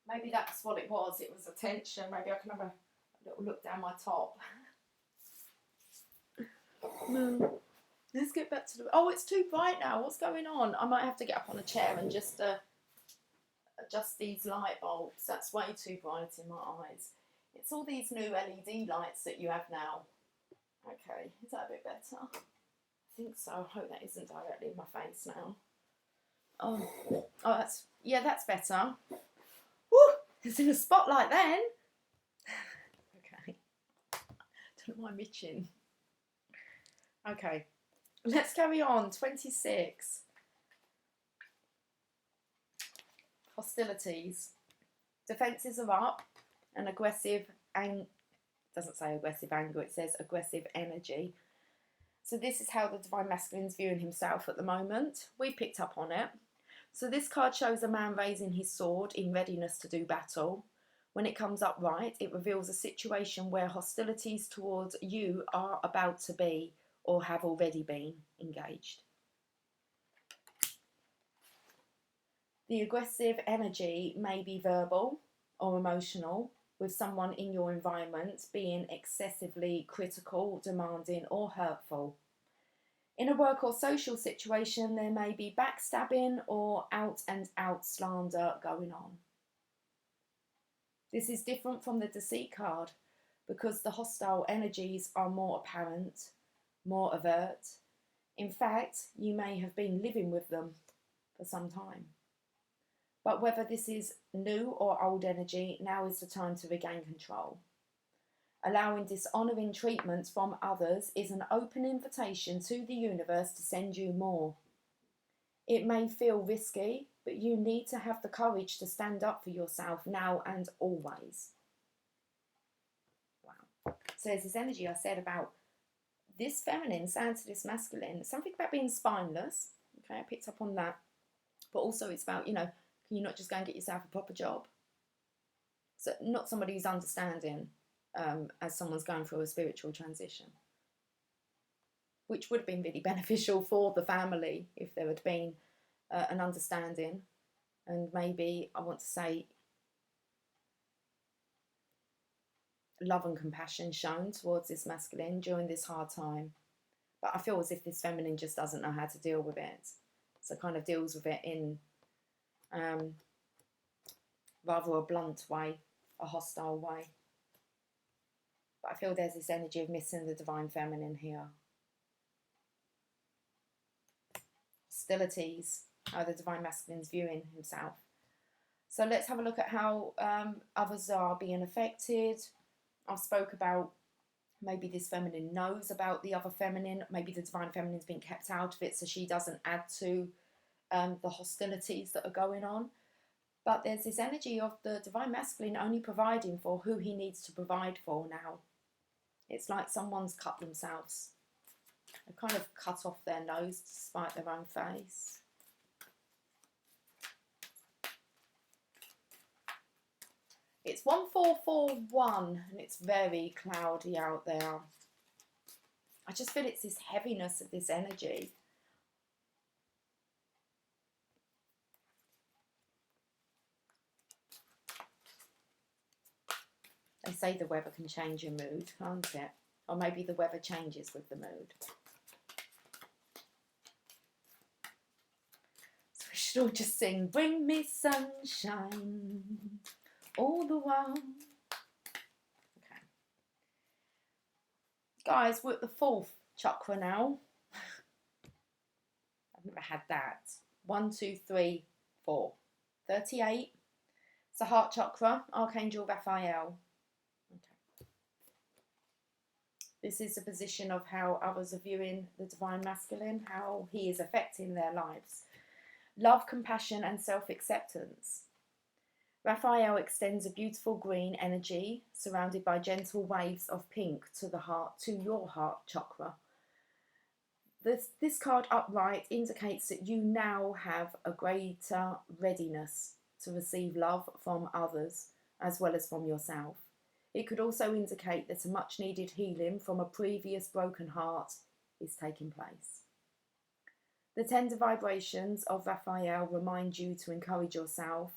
Maybe that's what it was. It was a tension. Maybe I can have a little look down my top. No. Let's get back to the... Oh, it's too bright now. What's going on? I might have to get up on a chair and just adjust these light bulbs. That's way too bright in my eyes. It's all these new LED lights that you have now. Okay, is that a bit better? I think so. I hope that isn't directly in my face now. Oh, that's... Yeah, that's better. Woo! It's in a spotlight then. Okay. Don't know why I'm itching. Okay. Let's carry on. 26. Hostilities. Defences are up and aggressive doesn't say aggressive anger, it says aggressive energy. So this is how the Divine Masculine's viewing himself at the moment. We picked up on it. So this card shows a man raising his sword in readiness to do battle. When it comes up right, it reveals a situation where hostilities towards you are about to be or have already been engaged. The aggressive energy may be verbal or emotional, with someone in your environment being excessively critical, demanding or hurtful. In a work or social situation, there may be backstabbing or out and out slander going on. This is different from the deceit card because the hostile energies are more apparent, more overt. In fact, you may have been living with them for some time. But whether this is new or old energy, now is the time to regain control. Allowing dishonouring treatments from others is an open invitation to the universe to send you more. It may feel risky, but you need to have the courage to stand up for yourself now and always. Wow. So there's this energy I said about this feminine saying to this masculine, something about being spineless. Okay, I picked up on that. But also it's about, you know, can you not just go and get yourself a proper job? So not somebody who's understanding as someone's going through a spiritual transition. Which would have been really beneficial for the family if there had been an understanding. And maybe, I want to say, love and compassion shown towards this masculine during this hard time. But I feel as if this feminine just doesn't know how to deal with it. So kind of deals with it in rather a blunt way, a hostile way. But I feel there's this energy of missing the divine feminine here. Hostilities, how the divine masculine's viewing himself. So let's have a look at how others are being affected. I've spoke about maybe this feminine knows about the other feminine. Maybe the divine feminine's been kept out of it so she doesn't add to the hostilities that are going on. But there's this energy of the Divine Masculine only providing for who he needs to provide for now. It's like someone's cut themselves. They've kind of cut off their nose to spite their own face. It's 1441 and it's very cloudy out there. I just feel it's this heaviness of this energy. They say the weather can change your mood, can't it? Or maybe the weather changes with the mood. So we should all just sing, bring me sunshine all the while. Okay. Guys, we're at the 4th chakra now. I've never had that. 1, 2, 3, 4. 38. It's the heart chakra, Archangel Raphael. Okay. This is a position of how others are viewing the Divine Masculine, how he is affecting their lives. Love, compassion and self-acceptance. Raphael extends a beautiful green energy surrounded by gentle waves of pink to the heart, to your heart chakra. This card upright indicates that you now have a greater readiness to receive love from others as well as from yourself. It could also indicate that a much needed healing from a previous broken heart is taking place. The tender vibrations of Raphael remind you to encourage yourself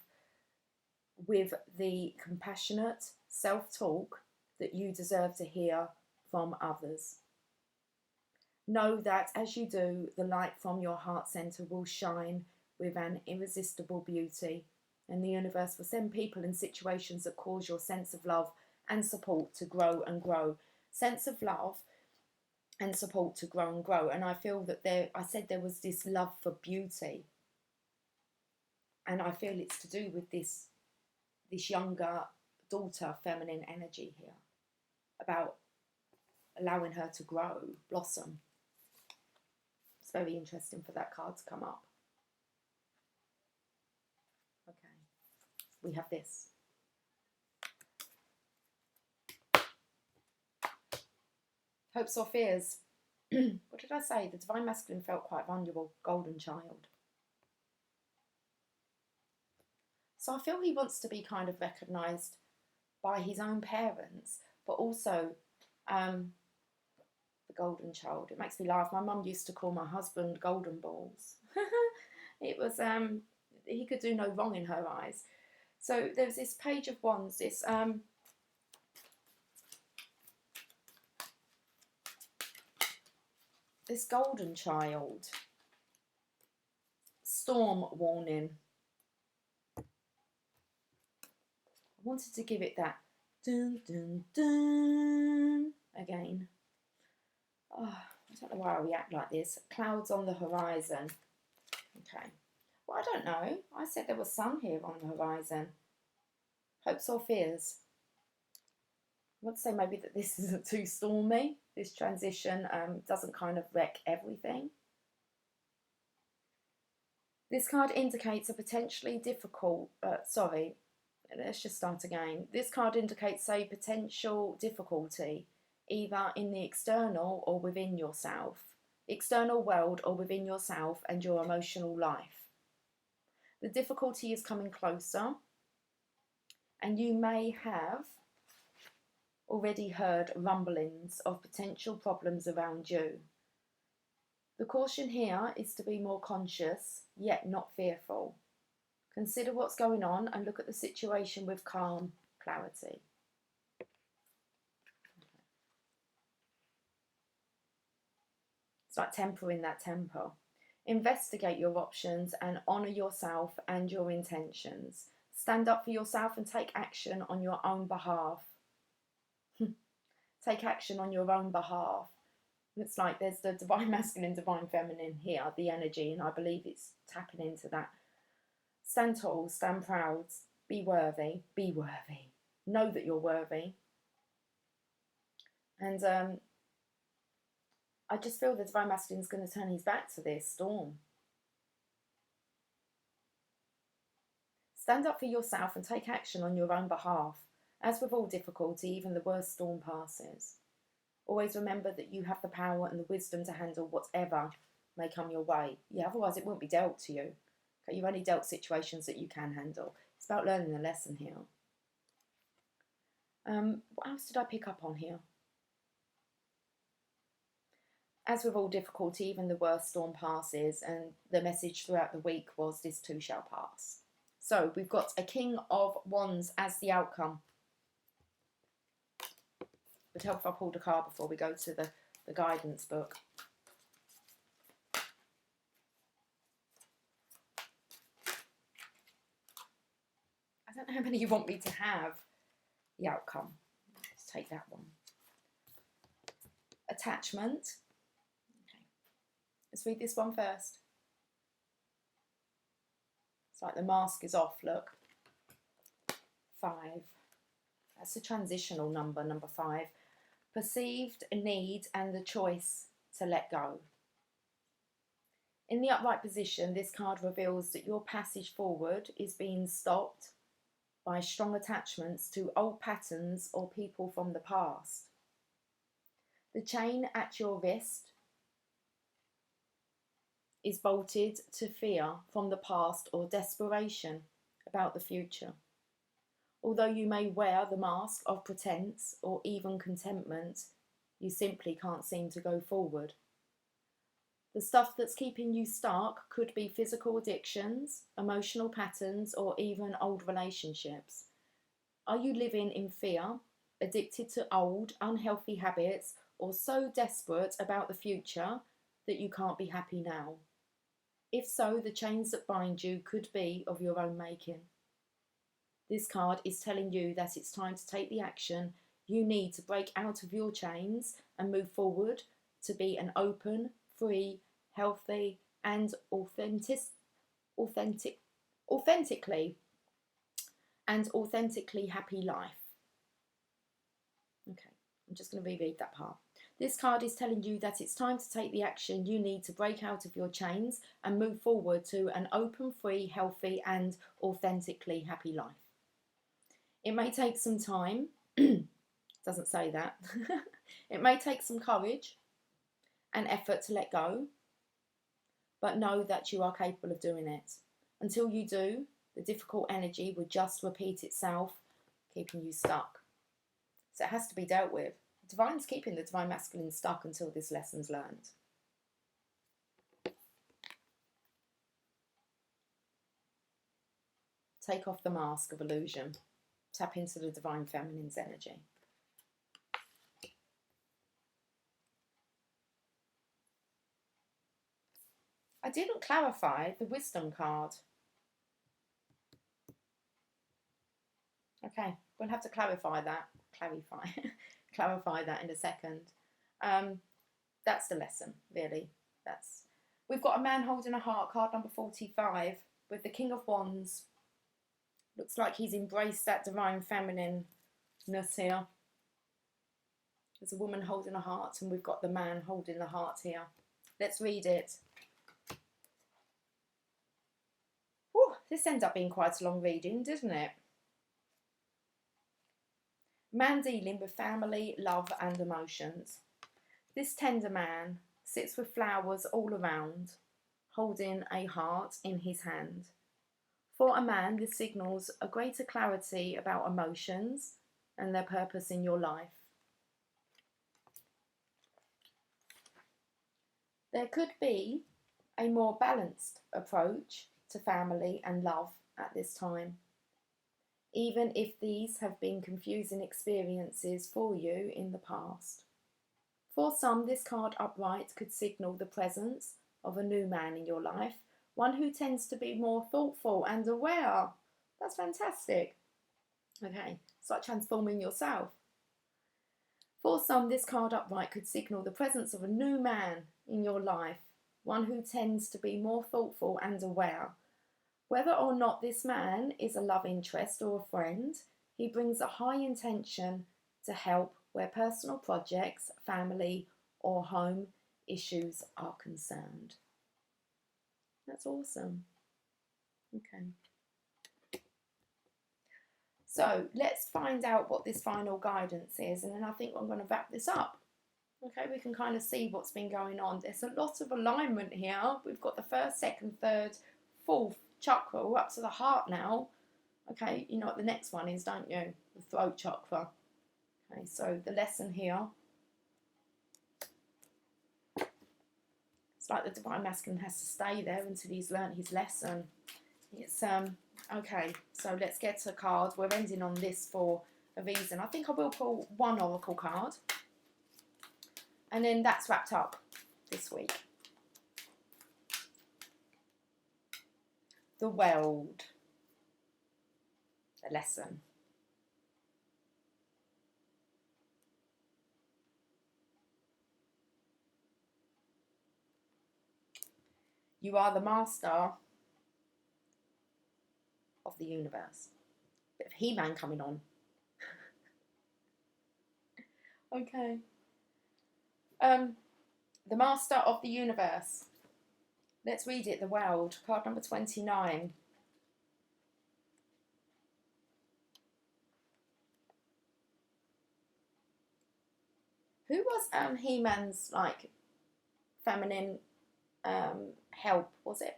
with the compassionate self-talk that you deserve to hear from others. Know that as you do, the light from your heart center will shine with an irresistible beauty, and the universe will send people and situations that cause your sense of love and support to grow and grow. Sense of love and support to grow and grow. And I feel that I said there was this love for beauty, and I feel it's to do with this younger daughter feminine energy here, about allowing her to grow, blossom. It's very interesting for that card to come up. Okay, we have this. Hopes or fears. What did I say? The Divine Masculine felt quite vulnerable. Golden child. So I feel he wants to be kind of recognised by his own parents, but also the golden child. It makes me laugh. My mum used to call my husband Golden Balls. It was, he could do no wrong in her eyes. So there's this Page of Wands, this golden child. Storm warning. I wanted to give it that dun dun dun again. Oh, I don't know why I react like this. Clouds on the horizon. Okay. Well, I don't know. I said there was sun here on the horizon. Hopes or fears? I want to say maybe that this isn't too stormy. This transition doesn't kind of wreck everything. This card indicates a potentially difficult, let's just start again. This card indicates a potential difficulty, either in the external or within yourself, external world or within yourself and your emotional life. The difficulty is coming closer, and you may have already heard rumblings of potential problems around you. The caution here is to be more conscious, yet not fearful. Consider what's going on and look at the situation with calm clarity. It's like tempering that temper. Investigate your options and honour yourself and your intentions. Stand up for yourself and take action on your own behalf. Take action on your own behalf. It's like there's the Divine Masculine, Divine Feminine here, the energy, and I believe it's tapping into that. Stand tall, stand proud, be worthy, be worthy. Know that you're worthy. And I just feel the Divine Masculine is going to turn his back to this storm. Stand up for yourself and take action on your own behalf. As with all difficulty, even the worst storm passes. Always remember that you have the power and the wisdom to handle whatever may come your way. Yeah, otherwise it won't be dealt to you. Okay, you've only dealt situations that you can handle. It's about learning a lesson here. What else did I pick up on here? As with all difficulty, even the worst storm passes, and the message throughout the week was this too shall pass. So we've got a King of Wands as the outcome. It would help if I pulled a card before we go to the guidance book. I don't know how many you want me to have. The outcome. Let's take that one. Attachment. Okay. Let's read this one first. It's like the mask is off, look. 5. That's a transitional number, number 5. Perceived need and the choice to let go. In the upright position, this card reveals that your passage forward is being stopped by strong attachments to old patterns or people from the past. The chain at your wrist is bolted to fear from the past or desperation about the future. Although you may wear the mask of pretense or even contentment, you simply can't seem to go forward. The stuff that's keeping you stuck could be physical addictions, emotional patterns, or even old relationships. Are you living in fear, addicted to old, unhealthy habits, or so desperate about the future that you can't be happy now? If so, the chains that bind you could be of your own making. This card is telling you that it's time to take the action you need to break out of your chains and move forward to be an open, free, healthy, and authentically happy life. Okay, I'm just going to reread that part. This card is telling you that it's time to take the action you need to break out of your chains and move forward to an open, free, healthy, and authentically happy life. It may take some time. Doesn't say that. It may take some courage and effort to let go, but know that you are capable of doing it. Until you do, the difficult energy will just repeat itself, keeping you stuck. So it has to be dealt with. The Divine's keeping the Divine Masculine stuck until this lesson's learned. Take off the mask of illusion. Tap into the Divine Feminine's energy. I didn't clarify the Wisdom card. Okay, we'll have to clarify that. Clarify that in a second. That's the lesson, really. We've got a man holding a heart, card number 45, with the King of Wands. Looks like he's embraced that Divine Feminineness here. There's a woman holding a heart, and we've got the man holding the heart here. Let's read it. Whew, this ends up being quite a long reading, doesn't it? Man dealing with family, love and emotions. This tender man sits with flowers all around, holding a heart in his hand. For a man, this signals a greater clarity about emotions and their purpose in your life. There could be a more balanced approach to family and love at this time, even if these have been confusing experiences for you in the past. For some, this card upright could signal the presence of a new man in your life, one who tends to be more thoughtful and aware. That's fantastic. Okay, it's like transforming yourself. For some, this card upright could signal the presence of a new man in your life, one who tends to be more thoughtful and aware. Whether or not this man is a love interest or a friend, he brings a high intention to help where personal projects, family or home issues are concerned. That's awesome. Okay. So let's find out what this final guidance is, and then I think I'm going to wrap this up. Okay, we can kind of see what's been going on. There's a lot of alignment here. We've got the first, second, third, fourth chakra all up to the heart now. Okay, you know what the next one is, don't you? The throat chakra. Okay, so the lesson here. It's like the Divine Masculine has to stay there until he's learnt his lesson. It's, okay, so let's get to a card. We're ending on this for a reason. I think I will pull one oracle card. And then that's wrapped up this week. The world. The lesson. You are the master of the universe. Bit of He-Man coming on. Okay. The master of the universe. Let's read it, the world. Card number 29. Who was He-Man's, like, feminine help, was it?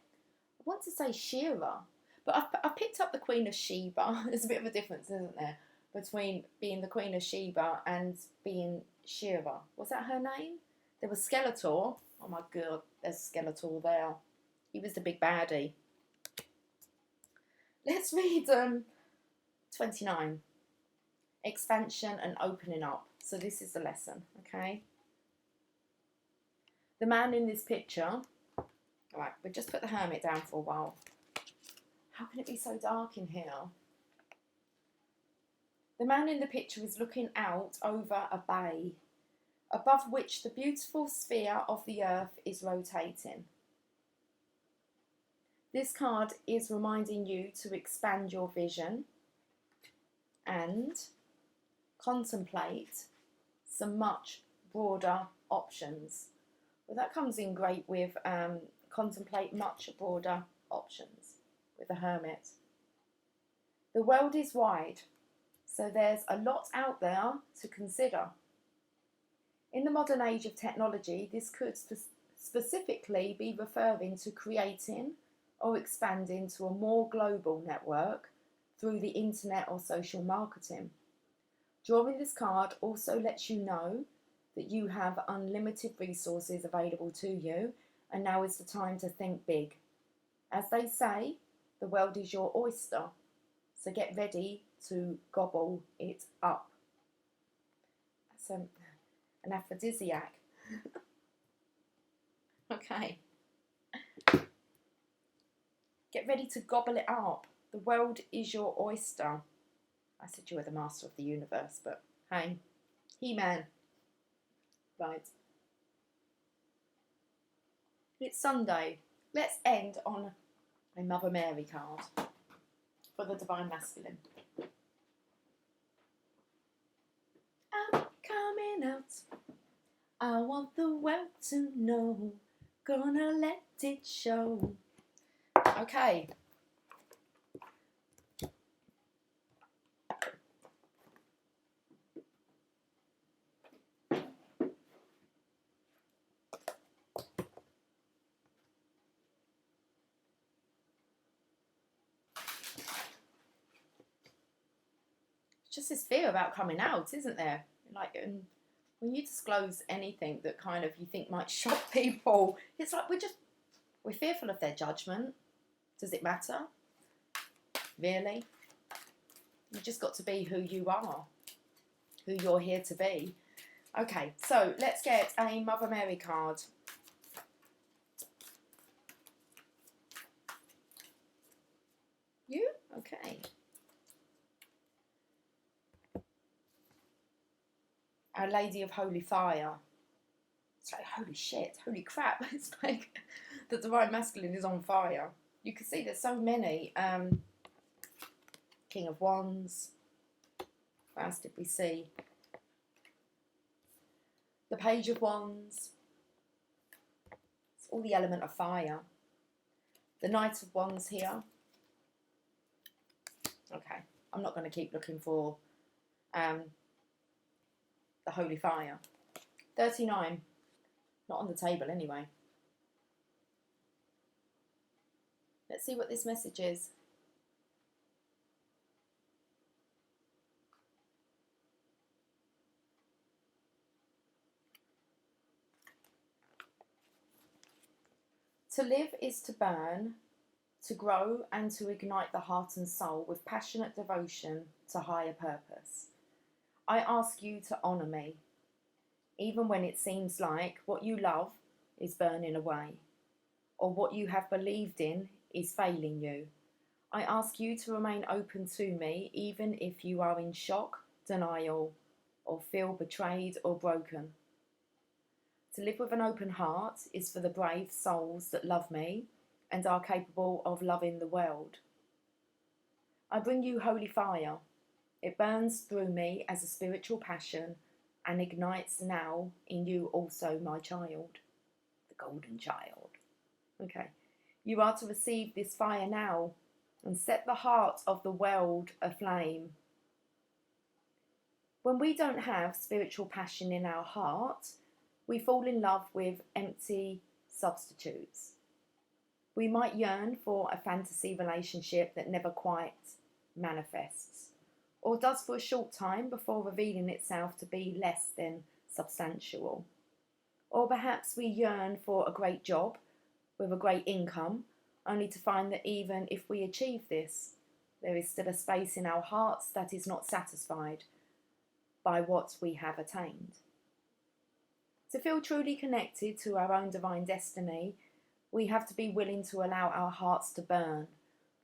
I want to say Shira, but I picked up the Queen of Sheba. There's a bit of a difference, isn't there, between being the Queen of Sheba and being Shira. Was that her name? There was Skeletor. Oh my god, there's Skeletor there. He was the big baddie. Let's read 29. Expansion and opening up. So this is the lesson, okay? The man in this picture. Alright, we'll just put the Hermit down for a while. How can it be so dark in here? The man in the picture is looking out over a bay, above which the beautiful sphere of the earth is rotating. This card is reminding you to expand your vision and contemplate some much broader options. Well, that comes in great with contemplate much broader options with the Hermit. The world is wide, so there's a lot out there to consider. In the modern age of technology, this could specifically be referring to creating or expanding to a more global network through the internet or social marketing. Drawing this card also lets you know that you have unlimited resources available to you, and now is the time to think big. As they say, the world is your oyster, so get ready to gobble it up. That's an aphrodisiac. Okay. Get ready to gobble it up. The world is your oyster. I said you were the master of the universe, but hey, He-Man. Right. It's Sunday. Let's end on a Mother Mary card for the Divine Masculine. I'm coming out. I want the world to know. Gonna let it show. Okay. Just this fear about coming out, isn't there? Like, when you disclose anything that kind of you think might shock people, it's like we're fearful of their judgment. Does it matter? Really? You just got to be who you are, who you're here to be. Okay, so let's get a Mother Mary card. You? Okay. Our Lady of Holy Fire. It's like, holy shit, holy crap. It's like the Divine Masculine is on fire. You can see there's so many. King of Wands. What else did we see? The Page of Wands. It's all the element of fire. The Knight of Wands here. Okay, I'm not going to keep looking for the holy fire. 39. Not on the table anyway. Let's see what this message is. To live is to burn, to grow and to ignite the heart and soul with passionate devotion to higher purpose. I ask you to honour me, even when it seems like what you love is burning away, or what you have believed in is failing you. I ask you to remain open to me, even if you are in shock, denial, or feel betrayed or broken. To live with an open heart is for the brave souls that love me and are capable of loving the world. I bring you holy fire. It burns through me as a spiritual passion and ignites now in you also, my child, the golden child. Okay, you are to receive this fire now and set the heart of the world aflame. When we don't have spiritual passion in our heart, we fall in love with empty substitutes. We might yearn for a fantasy relationship that never quite manifests, or does for a short time before revealing itself to be less than substantial. Or perhaps we yearn for a great job with a great income, only to find that even if we achieve this, there is still a space in our hearts that is not satisfied by what we have attained. To feel truly connected to our own divine destiny, we have to be willing to allow our hearts to burn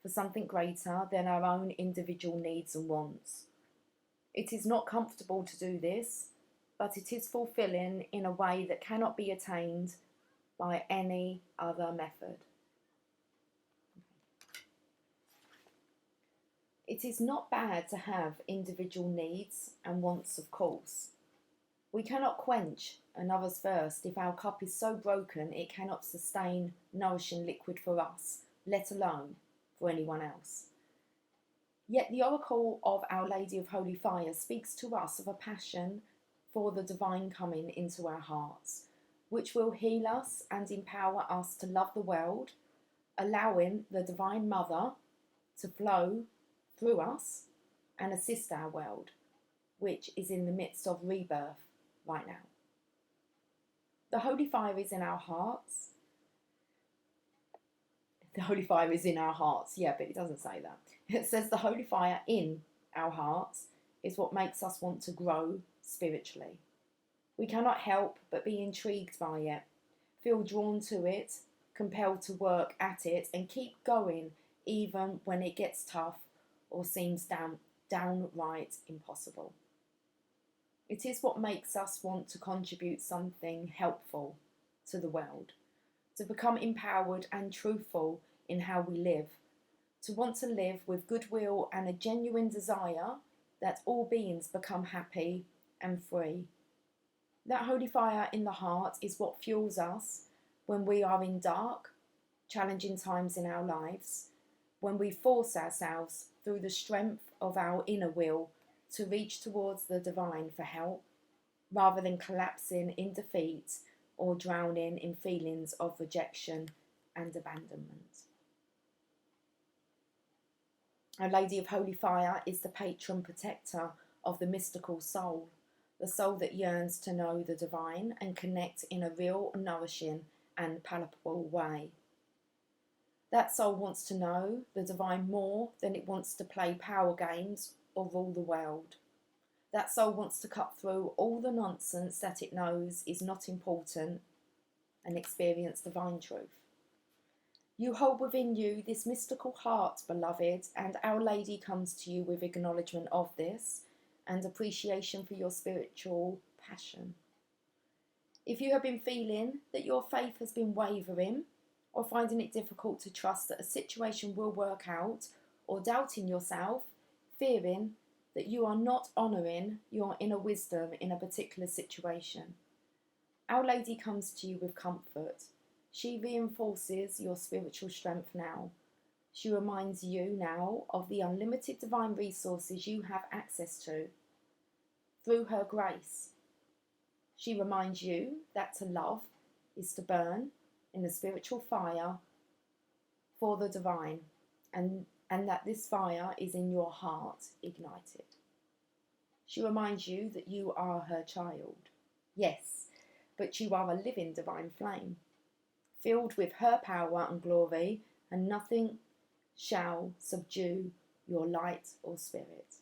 for something greater than our own individual needs and wants. It is not comfortable to do this, but it is fulfilling in a way that cannot be attained by any other method. It is not bad to have individual needs and wants, of course. We cannot quench another's thirst if our cup is so broken it cannot sustain nourishing liquid for us, let alone for anyone else. Yet the oracle of Our Lady of Holy Fire speaks to us of a passion for the divine coming into our hearts, which will heal us and empower us to love the world, allowing the Divine Mother to flow through us and assist our world, which is in the midst of rebirth right now. The holy fire is in our hearts. The holy fire is in our hearts, yeah, but it doesn't say that. It says the holy fire in our hearts is what makes us want to grow spiritually. We cannot help but be intrigued by it, feel drawn to it, compelled to work at it, and keep going even when it gets tough or seems downright impossible. It is what makes us want to contribute something helpful to the world, to become empowered and truthful in how we live, to want to live with goodwill and a genuine desire that all beings become happy and free. That holy fire in the heart is what fuels us when we are in dark, challenging times in our lives, when we force ourselves through the strength of our inner will to reach towards the divine for help, rather than collapsing in defeat or drowning in feelings of rejection and abandonment. Our Lady of Holy Fire is the patron protector of the mystical soul, the soul that yearns to know the divine and connect in a real, nourishing and palpable way. That soul wants to know the divine more than it wants to play power games or rule the world. That soul wants to cut through all the nonsense that it knows is not important and experience divine truth. You hold within you this mystical heart, beloved, and Our Lady comes to you with acknowledgement of this and appreciation for your spiritual passion. If you have been feeling that your faith has been wavering, or finding it difficult to trust that a situation will work out, or doubting yourself, fearing that you are not honouring your inner wisdom in a particular situation, Our Lady comes to you with comfort. She reinforces your spiritual strength now. She reminds you now of the unlimited divine resources you have access to through her grace. She reminds you that to love is to burn in the spiritual fire for the divine, and that this fire is in your heart ignited. She reminds you that you are her child. Yes, but you are a living divine flame, filled with her power and glory, and nothing shall subdue your light or spirit.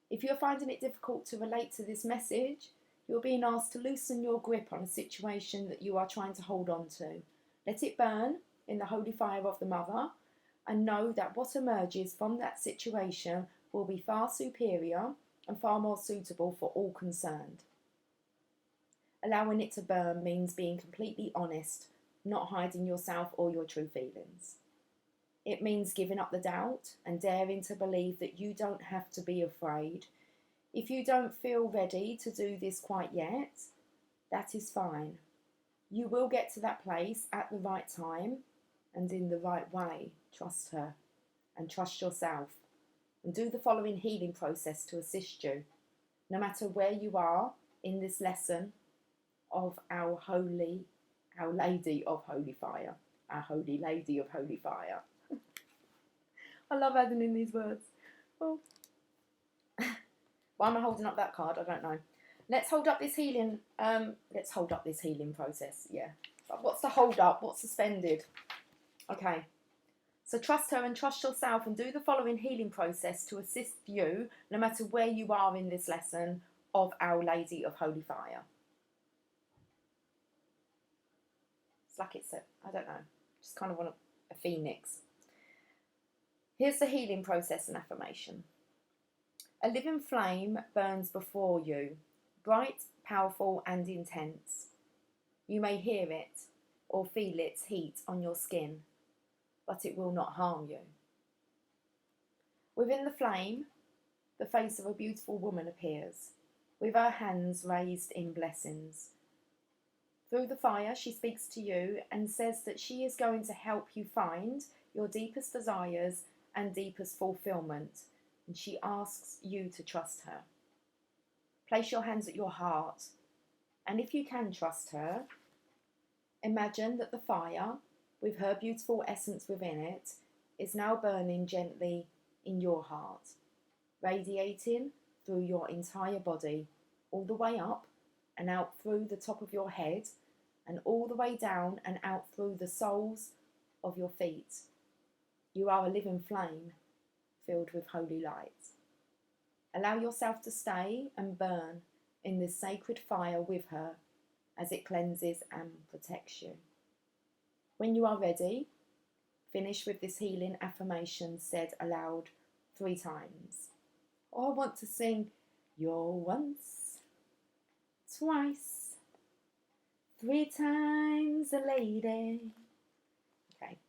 If you're finding it difficult to relate to this message, you're being asked to loosen your grip on a situation that you are trying to hold on to. Let it burn in the holy fire of the Mother, and know that what emerges from that situation will be far superior and far more suitable for all concerned. Allowing it to burn means being completely honest, not hiding yourself or your true feelings. It means giving up the doubt and daring to believe that you don't have to be afraid. If you don't feel ready to do this quite yet, that is fine. You will get to that place at the right time and in the right way. Trust her and trust yourself, and do the following healing process to assist you, no matter where you are in this lesson of our Lady of Holy Fire, our Holy Lady of Holy Fire. I love adding in these words. Oh. Why am I holding up that card? I don't know. Let's hold up this healing. Let's hold up this healing process. Yeah. But what's the hold up? What's suspended? Okay. So trust her and trust yourself, and do the following healing process to assist you, no matter where you are in this lesson of Our Lady of Holy Fire. It's like it's I don't know. Just kind of want a phoenix. Here's the healing process and affirmation. A living flame burns before you, bright, powerful and intense. You may hear it or feel its heat on your skin, but it will not harm you. Within the flame, the face of a beautiful woman appears, with her hands raised in blessings. Through the fire, she speaks to you and says that she is going to help you find your deepest desires and deepest fulfillment, and she asks you to trust her. Place your hands at your heart, and if you can trust her, imagine that the fire, with her beautiful essence within it, is now burning gently in your heart, radiating through your entire body, all the way up and out through the top of your head, and all the way down and out through the soles of your feet. You are a living flame filled with holy light. Allow yourself to stay and burn in this sacred fire with her as it cleanses and protects you. When you are ready, finish with this healing affirmation said aloud 3 times. Oh, I want to sing, you're once, twice, 3 times a lady. Okay.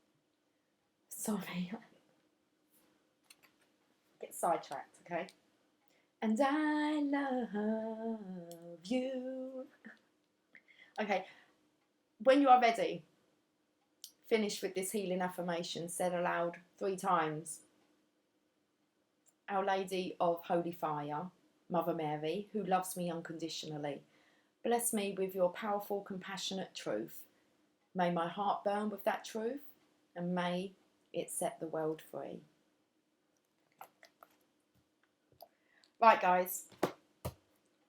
Sorry. Get sidetracked, okay? And I love you. Okay. When you are ready, finish with this healing affirmation said aloud 3 times. Our Lady of Holy Fire, Mother Mary, who loves me unconditionally, bless me with your powerful, compassionate truth. May my heart burn with that truth, and may it set the world free. Right, guys,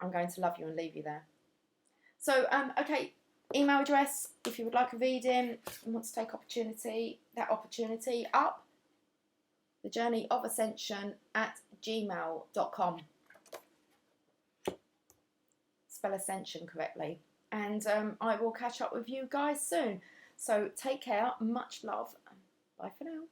I'm going to love you and leave you there. So, okay, email address, if you would like a reading and want to take that opportunity up, thejourneyofascension@gmail.com. Spell ascension correctly. And I will catch up with you guys soon. So take care, much love, and bye for now.